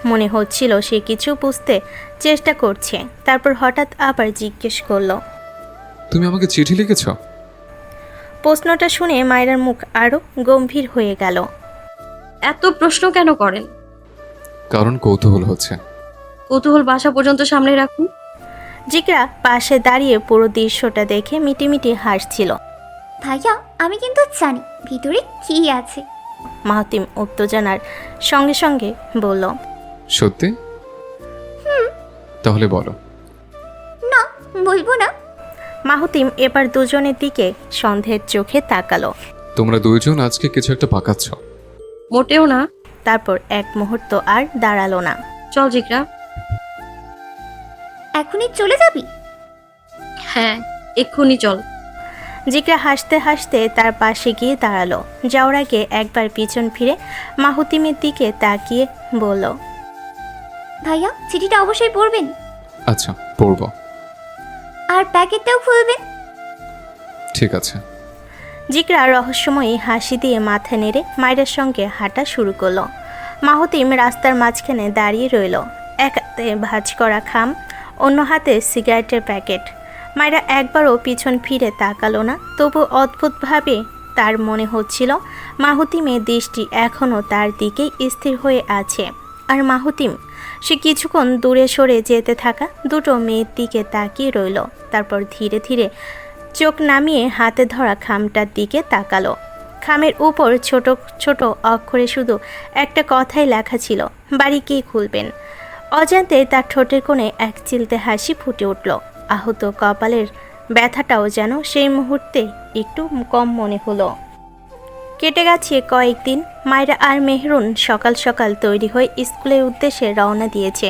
মনে হচ্ছিল সে কিছু বুঝতে চেষ্টা করছে। তারপর হঠাৎ আবার জিজ্ঞেস করলো, তুমি আমাকে চিঠি লিখেছ? প্রশ্নটা শুনে মায়েরার মুখ আরও গম্ভীর হয়ে গেল। এত প্রশ্ন কেন করেন? কারণ কৌতূহল হচ্ছে। কৌতূহল বাসা পর্যন্ত সামনে রাখুন। জিকরা পাশে দাঁড়িয়ে পুরো দৃশ্যটা দেখে মিটিমিটি হাসছিল। ভাইয়া, আমি কিন্তু জানি ভিতরে কি আছে। মাহতিম উত্তেজনার সঙ্গে সঙ্গে বলল, সত্যি? তাহলে বলো। না, বলবো না। মাহতিম এবার দুজনের দিকে সন্দেহের চোখে তাকালো। তোমরা দুইজন আজকে কিছু একটা পাকাচ্ছ। মোটেও না। তারপর এক মুহূর্ত আর দাঁড়ালো না। চল জিকরা। এখনই চলে যাবি? হ্যাঁ, এক্ষুনি চল। জিকরা হাসতে হাসতে তার পাশে গিয়ে দাঁড়ালো। যাওয়ার আগে একবার পিছন ফিরে মাহতিমের দিকে তাকিয়ে বলল, ভাইয়া, চিঠিটা অবশ্যই পড়বেন, আচ্ছা পড়ব। আর প্যাকেটটাও খুলবেন। ঠিক আছে। জিকরা রহস্যময়ী হাসি দিয়ে মাথা নেড়ে মায়ের সঙ্গে হাঁটা শুরু করলো। মাহতিম রাস্তার মাঝখানে দাঁড়িয়ে রইল, এক হাতে ভাঁজ করা খাম, অন্য হাতে সিগারেটের প্যাকেট। মায়েরা একবারও পিছন ফিরে তাকালো না। তবু অদ্ভুতভাবে তার মনে হচ্ছিল মাহতিমের দৃষ্টি এখনও তার দিকেই স্থির হয়ে আছে। আর মাহতিম সে কিছুক্ষণ দূরে সরে যেতে থাকা দুটো মেয়ের দিকে তাকিয়ে রইল। তারপর ধীরে ধীরে চোখ নামিয়ে হাতে ধরা খামটার দিকে তাকালো। খামের উপর ছোট ছোট অক্ষরে শুধু একটা কথাই লেখা ছিল, বাড়ি কে খুলবেন। অজান্তে তার ঠোঁটের কোণে এক চিলতে হাসি ফুটে উঠল। আহত কপালের ব্যথাটাও যেন সেই মুহূর্তে একটু কম মনে হলো। কেটে গেছে কয়েকদিন। মায়েরা আর মেহরুন সকাল সকাল তৈরি হয়ে স্কুলের উদ্দেশ্যে রওনা দিয়েছে।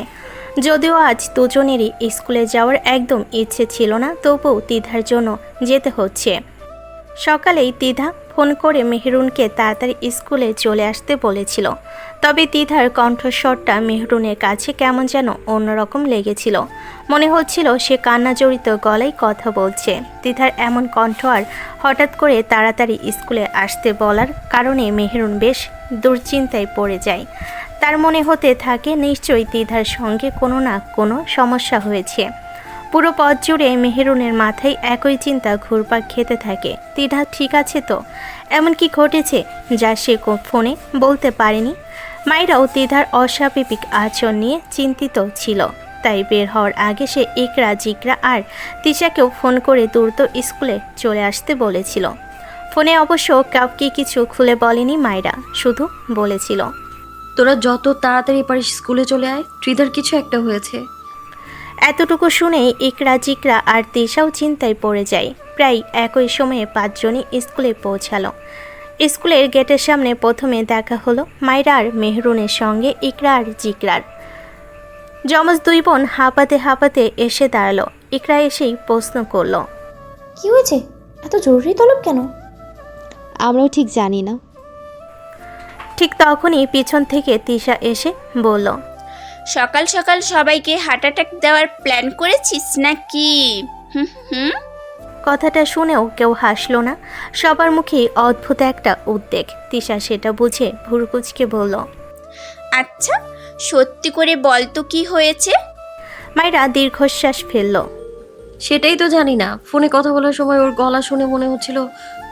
যদিও আজ দুজনেরই স্কুলে যাওয়ার একদম ইচ্ছে ছিল না, তবুও তিধার জন্য যেতে হচ্ছে। সকালেই তিধা ফোন করে মেহরুনকে তাড়াতাড়ি স্কুলে চলে আসতে বলেছিল। তবে তিধার কণ্ঠস্বরটা মেহরুনের কাছে কেমন যেন অন্যরকম লেগেছিল। মনে হচ্ছিল সে কান্না জড়িত গলায় কথা বলছে। তিধার এমন কণ্ঠ আর হঠাৎ করে তাড়াতাড়ি স্কুলে আসতে বলার কারণে মেহরুন বেশ দুশ্চিন্তায় পড়ে যায়। তার মনে হতে থাকে নিশ্চয়ই তিধার সঙ্গে কোনো না কোনো সমস্যা হয়েছে। পুরো পথ জুড়ে মেহরুনের মাথায় একই চিন্তা ঘুরপাক খেতে থাকে। তিধা ঠিক আছে তো? এমন কি ঘটেছে যা সে ফোনে বলতে পারেনি? মায়েরাও তিধার অস্বাভাবিক আচরণ নিয়ে চিন্তিত ছিল। তাই বের হওয়ার আগে সে ইকরা, জিকরা আর তিশাকেও ফোন করে দ্রুত স্কুলে চলে আসতে বলেছিল। ফোনে অবশ্য কাউকে কিছু খুলে বলেনি মায়েরা, শুধু বলেছিল, তোরা যত তাড়াতাড়ি পারিস স্কুলে চলে আয়, ত্রিধার কিছু একটা হয়েছে। এতটুকু শুনেই ইকরা, জিকরা আর তিশাও চিন্তায় পড়ে যায়। প্রায় একই সময়ে 5 জনই স্কুলে পৌঁছালো। স্কুলের গেটের সামনে প্রথমে দেখা হলো মাইরা আর মেহরুনের সঙ্গে ইকরা আর জিকরার। যমজ 2 বোন হাঁপাতে হাঁপাতে এসে দাঁড়ালো। ইকরা এসেই প্রশ্ন করলো, কি হয়েছে? এত জরুরি তলব কেন? আমরাও ঠিক জানি না। ঠিক তখনই পিছন থেকে তিশা এসে বলল, সকাল সকাল সবাইকে হার্ট অ্যাটাক দেওয়ার প্ল্যান করেছিস নাকি? হুম হুম। কথাটা শুনেও কেউ হাসলো না। সবার মুখেই অদ্ভুত একটা উদ্বেগ। তিশা সেটা বুঝে ভুরুকুচকে বলল, আচ্ছা, সত্যি করে বল তো কি হয়েছে? মায়েরা দীর্ঘশ্বাস ফেলল। সেটাই তো জানি না, ফোনে কথা বলার সময় ওর গলা শুনে মনে হচ্ছিল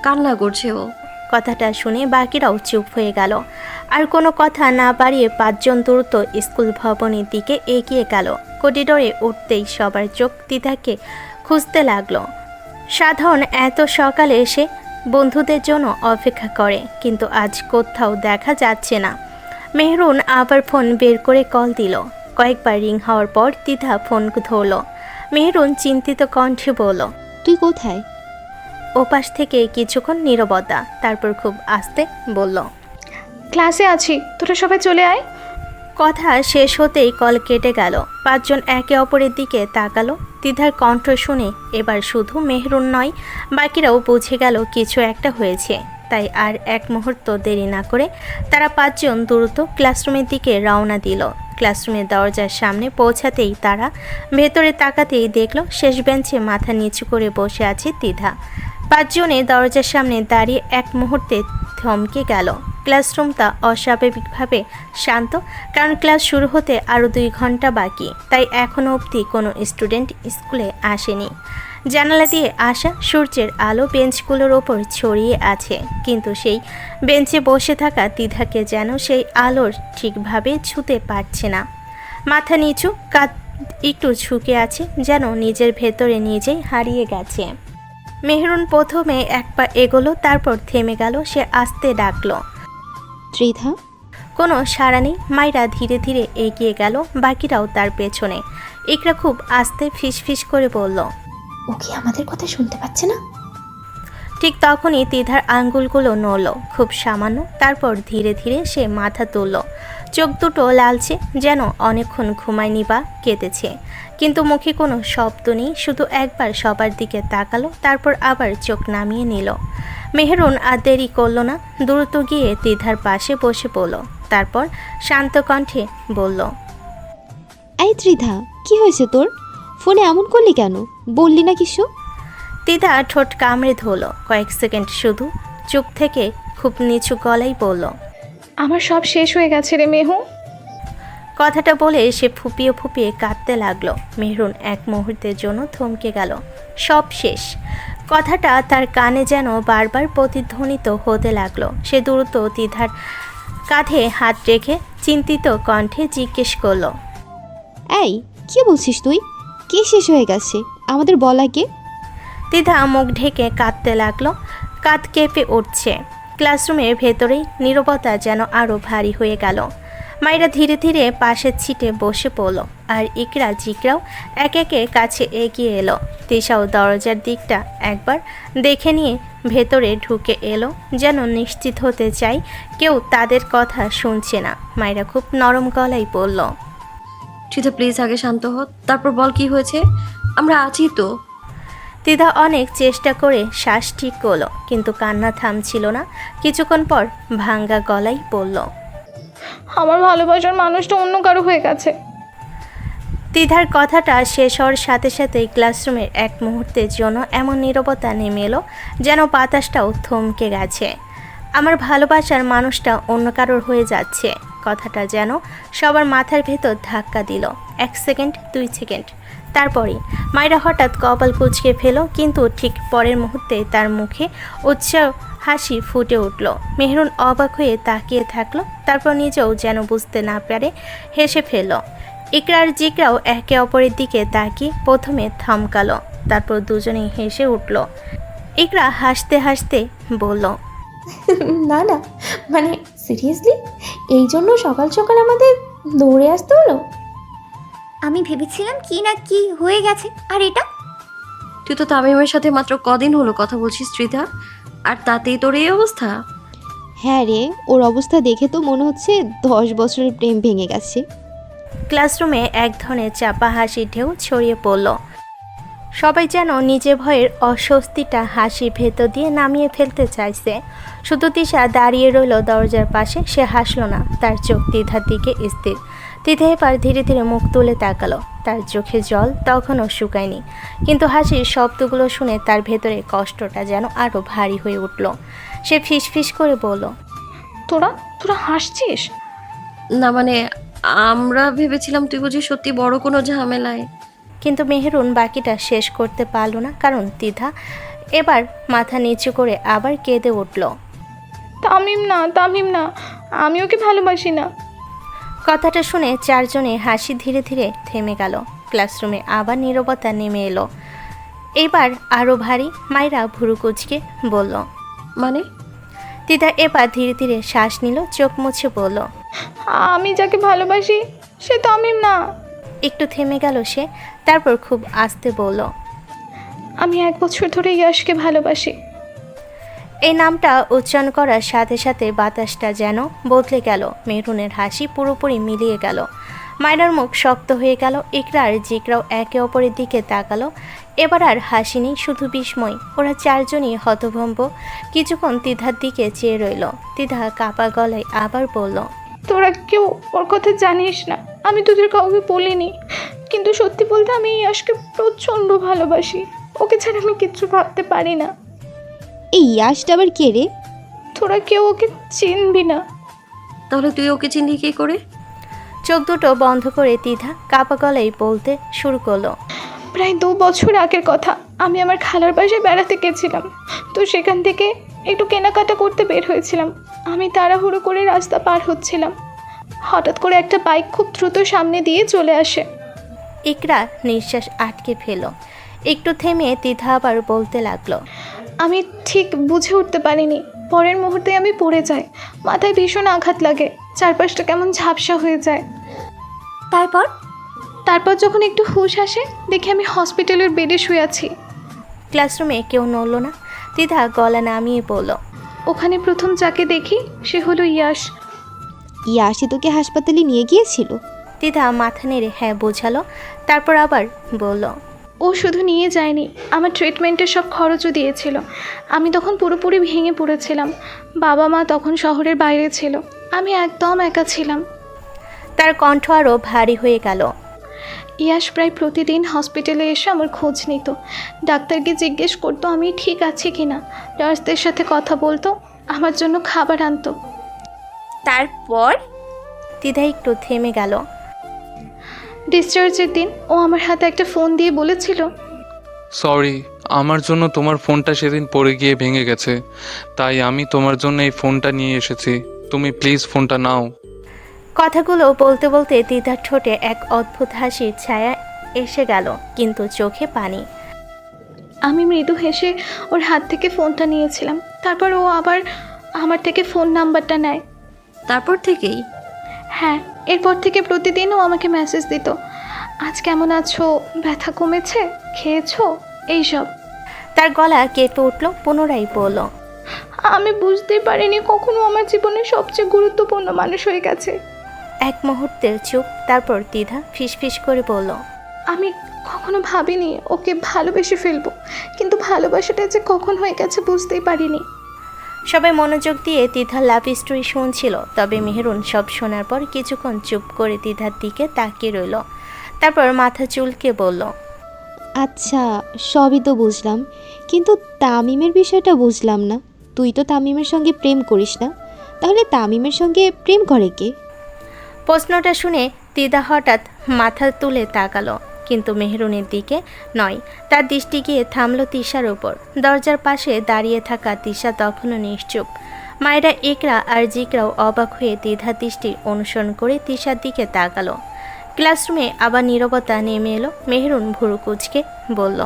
কান্না করছে ও। কথাটা শুনে বাকিরাও চুপ হয়ে গেল। আর কোনো কথা না বাড়িয়ে 5 জন দ্রুত স্কুল ভবনের দিকে এগিয়ে গেল। করিডোরে উঠতেই সবার চোখ তিধাকে খুঁজতে লাগলো। সাধারণ এত সকালে এসে বন্ধুদের জন্য অপেক্ষা করে, কিন্তু আজ কোথাও দেখা যাচ্ছে না। মেহরুন আবার ফোন বের করে কল দিল। কয়েকবার রিং হওয়ার পর তিধা ফোন ধরল। মেহরুন চিন্তিত কণ্ঠে বলল, তুই কোথায়? ওপাশ থেকে কিছুক্ষণ নীরবতা, তারপর খুব আস্তে বলল, ক্লাসে আছি, তোরা সবাই চলে আয়। কথা শেষ হতেই কল কেটে গেল। 5 জন একে অপরের দিকে তাকালো। তিধার কণ্ঠ শুনে এবার শুধু মেহরুন নয়, বাকিরাও বুঝে গেল কিছু একটা হয়েছে। তাই আর এক মুহূর্ত দেরি না করে তারা 5 জন দ্রুত ক্লাসরুমের দিকে রওনা দিল। ক্লাসরুমের দরজার সামনে পৌঁছাতেই তারা ভেতরে তাকাতেই দেখল শেষ বেঞ্চে মাথা নিচু করে বসে আছে তিধা। 5 জনে দরজার সামনে দাঁড়িয়ে এক মুহূর্তে থমকে গেল। ক্লাসরুমটা অস্বাভাবিকভাবে শান্ত, কারণ ক্লাস শুরু হতে আরও 2 ঘন্টা বাকি। তাই এখনও অবধি কোনো স্টুডেন্ট স্কুলে আসেনি। জানালা দিয়ে আসা সূর্যের আলো বেঞ্চগুলোর ওপর ছড়িয়ে আছে, কিন্তু সেই বেঞ্চে বসে থাকা তিধাকে যেন সেই আলোর ঠিকভাবে ছুঁতে পারছে না। মাথা নিচু, কাঁধ একটু ঝুঁকে আছে, যেন নিজের ভেতরে নিজেই হারিয়ে গেছে। মেহরুন প্রথমে এক পা এগোলো, তারপর থেমে গেল। সে আস্তে ডাকলো, ত্রিধা। কোনো সাড়া নেই। মাইরা ধীরে ধীরে এগিয়ে গেল, বাকিরাও তার পেছনে। ইকরা খুব আস্তে ফিসফিস করে বলল, ও কি আমাদের কথা শুনতে পাচ্ছে না? ঠিক তখনই তিধার আঙ্গুলগুলো নড়ল, খুব সামান্য। তারপর ধীরে ধীরে সে মাথা তুলল। চোখ দুটো লালচে, যেন অনেকক্ষণ ঘুমায়নি বা কেঁদেছে। কিন্তু মুখে কোনো শব্দ নেই, শুধু একবার সবার দিকে তাকালো, তারপর আবার চোখ নামিয়ে নিল। মেহরুন আর দেরি করলো না, দ্রুত গিয়ে তিধার পাশে বসে পড়ল। তারপর শান্ত কণ্ঠে বলল, এই ত্রিধা, কি হয়েছে তোর? ফোনে এমন করলি কেন? বললি না কিছু? তিধা ঠোঁট কামড়ে ধরল। কয়েক সেকেন্ড শুধু চুপ থেকে খুব নিচু গলায় বলল, আমার সব শেষ হয়ে গেছে রে মেহু। কথাটা বলে সে ফুপিয়ে ফুপিয়ে কাঁদতে লাগলো। মেহরুন এক মুহূর্তের জন্য থমকে গেল। সব শেষ কথাটা তার কানে যেন বারবার প্রতিধ্বনিত হতে লাগলো। সে দ্রুত তিধার কাঁধে হাত রেখে চিন্তিত কণ্ঠে জিজ্ঞেস করলো, এই কি বলছিস তুই? কে শেষ হয়ে গেছে? আমাদের বলা কে? তিধা মুখ ঢেকে কাঁদতে লাগলো। কাঁধ কেঁপে উঠছে। ক্লাসরুমের ভেতরেই নীরবতা যেন আরও ভারী হয়ে গেল। মায়েরা ধীরে ধীরে পাশের ছিটে বসে পড়ল, আর ইকরা, জিকরাও এক একে কাছে এগিয়ে এলো। তিশাও দরজার দিকটা একবার দেখে নিয়ে ভেতরে ঢুকে এলো, যেন নিশ্চিত হতে চাই কেউ তাদের কথা শুনছে না। মায়েরা খুব নরম গলায় বলল, ত্রিধা প্লিজ আগে শান্ত হ, তারপর বল কি হয়েছে। আমরা আছি তো। তিধা অনেক চেষ্টা করে শ্বাস ঠিক করলো, কিন্তু কান্না থামছিল না। কিছুক্ষণ পর ভাঙ্গা গলায় বলল, আমার ভালোবাসার মানুষটা অন্য কারো হয়ে গেছে। তিধার কথাটা শেষ হওয়ার সাথে সাথেই ক্লাসরুমের এক মুহূর্তের জন্য এমন নীরবতা নেমে এলো যেন বাতাসটাও থমকে গেছে। আমার ভালোবাসার মানুষটা অন্য কারোর হয়ে যাচ্ছে, কথাটা যেন সবার মাথার ভেতর ধাক্কা দিল। 1 সেকেন্ড, 2 সেকেন্ড, তারপরেই মায়েরা হঠাৎ কপাল কুঁচকে ফেল, কিন্তু ঠিক পরের মুহূর্তে তার মুখে উৎসাহ হাসি ফুটে উঠল। মেহরুন অবাক হয়ে তাকিয়ে থাকলো, তারপর নিজেও যেন বুঝতে না পারে হেসে ফেলল। ইকরার জিকরাও একে অপরের দিকে তাকিয়ে প্রথমে থমকালো, তারপর দুজনেই হেসে উঠল। ইকরা হাসতে হাসতে বলল, না না, মানে সিরিয়াসলি এই জন্য সকাল সকাল আমাদের দৌড়ে আসতে হলো? আমি ভেবেছিলাম কি না কি হয়ে গেছে, আর এটা তুই তো তামিমের সাথে মাত্র কদিন হলো কথা বলছিস ত্রিধা, আর তাতেই তোর এই অবস্থা? হ্যাঁ রে, ওর অবস্থা দেখে তো মনে হচ্ছে 10 বছরের প্রেম ভেঙে গেছে। ক্লাসরুমে এক ধরনের চাপা হাসি ঢেউ ছড়িয়ে পড়ল। সবাই যেন নিজের ভয়ের অস্বস্তিটা হাসির ভেতর দিয়ে নামিয়ে ফেলতে চাইছে। শুধু তিশা দাঁড়িয়ে রইল দরজার পাশে, সে হাসল না, তার চোখ তিধার দিকে স্থির। তিধা এবার ধীরে ধীরে মুখ তুলে তাকালো, তার চোখে জল তখনও শুকায়নি, কিন্তু হাসির শব্দগুলো শুনে তার ভেতরে কষ্টটা যেন আরও ভারী হয়ে উঠল। সে ফিসফিস করে বলল, তোরা তোরা হাসছিস? না মানে আমরা ভেবেছিলাম তুই বুঝি সত্যি বড় কোনো ঝামেলায়। কিন্তু মেহেরুন বাকিটা শেষ করতে পারল না, কারণ তিধা এবার মাথা নিচু করে আবার কেঁদে উঠল। তামিম না, তামিম না, আমি ওকে ভালোবাসি না। কথাটা শুনে চারজনে হাসি ধীরে ধীরে থেমে গেল। ক্লাসরুমে আবার নীরবতা নেমে এলো, এবার আরও ভারী। মায়েরা ভুরু কুচকে বলল, মানে? তিধা এবার ধীরে ধীরে শ্বাস নিল, চোখ মুছে বলল, আমি যাকে ভালোবাসি সে তামিম না। একটু থেমে গেল সে, তারপর খুব আস্তে বলল, আমি 1 বছর ধরে ইয়াশকে ভালোবাসি। এই নামটা উচ্চারণ করার সাথে সাথে বাতাসটা যেন বদলে গেল, মেহরুনের হাসি পুরোপুরি মিলিয়ে গেল, মায়নার মুখ শক্ত হয়ে গেল। ইকরা আর জিকরাও একে অপরের দিকে তাকালো, এবার আর হাসি নেই, শুধু বিস্ময়। ওরা চারজনই হতভম্ব, কিছুক্ষণ তিধার দিকে চেয়ে রইল। তিধা কাপা গলায় আবার বলল, তোরা কেউ ওর কথা জানিস না, আমি তোদের কাউকে বলিনি, কিন্তু সত্যি বলতে আমি ইয়াশকে প্রচণ্ড ভালোবাসি। ওকে ছাড়া আমি কিচ্ছু ভাবতে পারি না। এই ইয়াশটা আবার কে রে? তোরা কেউ ওকে চিনবি না। তাহলে তুই ওকে চিনলি কি করে? চোখ দুটো বন্ধ করে তিধা কাপা গলায় বলতে শুরু করলো, প্রায় 2 বছর আগের কথা। আমি আমার খালার বাসায় বেড়াতে গেছিলাম, তো সেখান থেকে একটু কেনাকাটা করতে বের হয়েছিলাম। আমি তাড়াহুড়ো করে রাস্তা পার হচ্ছিলাম, হঠাৎ করে একটা বাইক খুব দ্রুত সামনে দিয়ে চলে আসে। ইকরা নিঃশ্বাস আটকে ফেল, একটু থেমে তিধা আবার বলতে লাগলো, আমি ঠিক বুঝে উঠতে পারিনি, পরের মুহূর্তে আমি পড়ে যাই, মাথায় ভীষণ আঘাত লাগে, চারপাশটা কেমন ঝাপসা হয়ে যায়। তারপর যখন একটু হুঁশ আসে, দেখি আমি হসপিটালের বেডে শুয়ে আছি। ক্লাসরুমে কেউ নড়ল না। তিধা গলা নামিয়ে বলল, ওখানে প্রথম যাকে দেখি সে হলো ইয়াশ। ইয়াশই তোকে হাসপাতালে নিয়ে গিয়েছিল? তিধা মাথা নেড়ে হ্যাঁ বোঝালো, তারপর আবার বলল, ও শুধু নিয়ে যায়নি, আমার ট্রিটমেন্টের সব খরচও দিয়েছিল। আমি তখন পুরোপুরি ভেঙে পড়েছিলাম, বাবা মা তখন শহরের বাইরে ছিল, আমি একদম একা ছিলাম। তার কণ্ঠ আরও ভারী হয়ে গেল। ইয়াশ প্রায় প্রতিদিন হসপিটালে এসে আমার খোঁজ নিত, ডাক্তারকে জিজ্ঞেস করতো আমি ঠিক আছি কিনা, নার্সদের সাথে কথা বলতো, আমার জন্য খাবার আনতো। তারপর তিধা একটু থেমে গেল। ডিসচার্জের দিন ও আমার হাতে একটা ফোন দিয়ে বলেছিল, সরি, আমার জন্য তোমার ফোনটা সেদিন পড়ে গিয়ে ভেঙে গেছে, তাই আমি তোমার জন্য এই ফোনটা নিয়ে এসেছি, তুমি প্লিজ ফোনটা নাও। কথাগুলো বলতে বলতে তিধার ঠোঁটে এক অদ্ভুত হাসির ছায়া এসে গেল, কিন্তু চোখে পানি। আমি মৃদু হেসে ওর হাত থেকে ফোনটা নিয়েছিলাম, তারপর ও আবার আমার থেকে ফোন নাম্বারটা নেয়। তারপর থেকেই? হ্যাঁ, এরপর থেকে প্রতিদিন ও আমাকে মেসেজ দিত, আজ কেমন আছো, ব্যথা কমেছে, খেয়েছো, এইসব। তার গলা কেঁপে উঠল, পুনরায় বলল, আমি বুঝতেই পারিনি কখনো আমার জীবনের সবচেয়ে গুরুত্বপূর্ণ মানুষ হয়ে গেছে। এক মুহূর্তের চুপ, তারপর তিধা ফিসফিস করে বলল, আমি কখনো ভাবিনি ওকে ভালোবেসে ফেলবো, কিন্তু ভালোবাসাটা যে কখন হয়ে গেছে বুঝতেই পারিনি। সবাই মনোযোগ দিয়ে তিধার লাভ স্টোরি শুনছিল, তবে মেহেরুন সব শোনার পর কিছুক্ষণ চুপ করে তিধার দিকে তাকিয়ে রইল। তারপর মাথা চুলকে বলল, আচ্ছা সবই তো বুঝলাম, কিন্তু তামিমের বিষয়টা বুঝলাম না। তুই তো তামিমের সঙ্গে প্রেম করিস না, তাহলে তামিমের সঙ্গে প্রেম করে কে? প্রশ্নটা শুনে তিধা হঠাৎ মাথা তুলে তাকালো, কিন্তু মেহেরুনের দিকে নয়। তার দৃষ্টি গিয়ে থামলো তিশার উপর। দরজার পাশে দাঁড়িয়ে থাকা তিশা তখনও নিশ্চুপ। মায়েরা ইকরা আর জিকরাও অবাক হয়ে তিধার দৃষ্টি অনুসরণ করে তিশার দিকে তাকালো। ক্লাসরুমে আবার নীরবতা নেমে এলো। মেহেরুন ভুরু কুঁচকে বলল,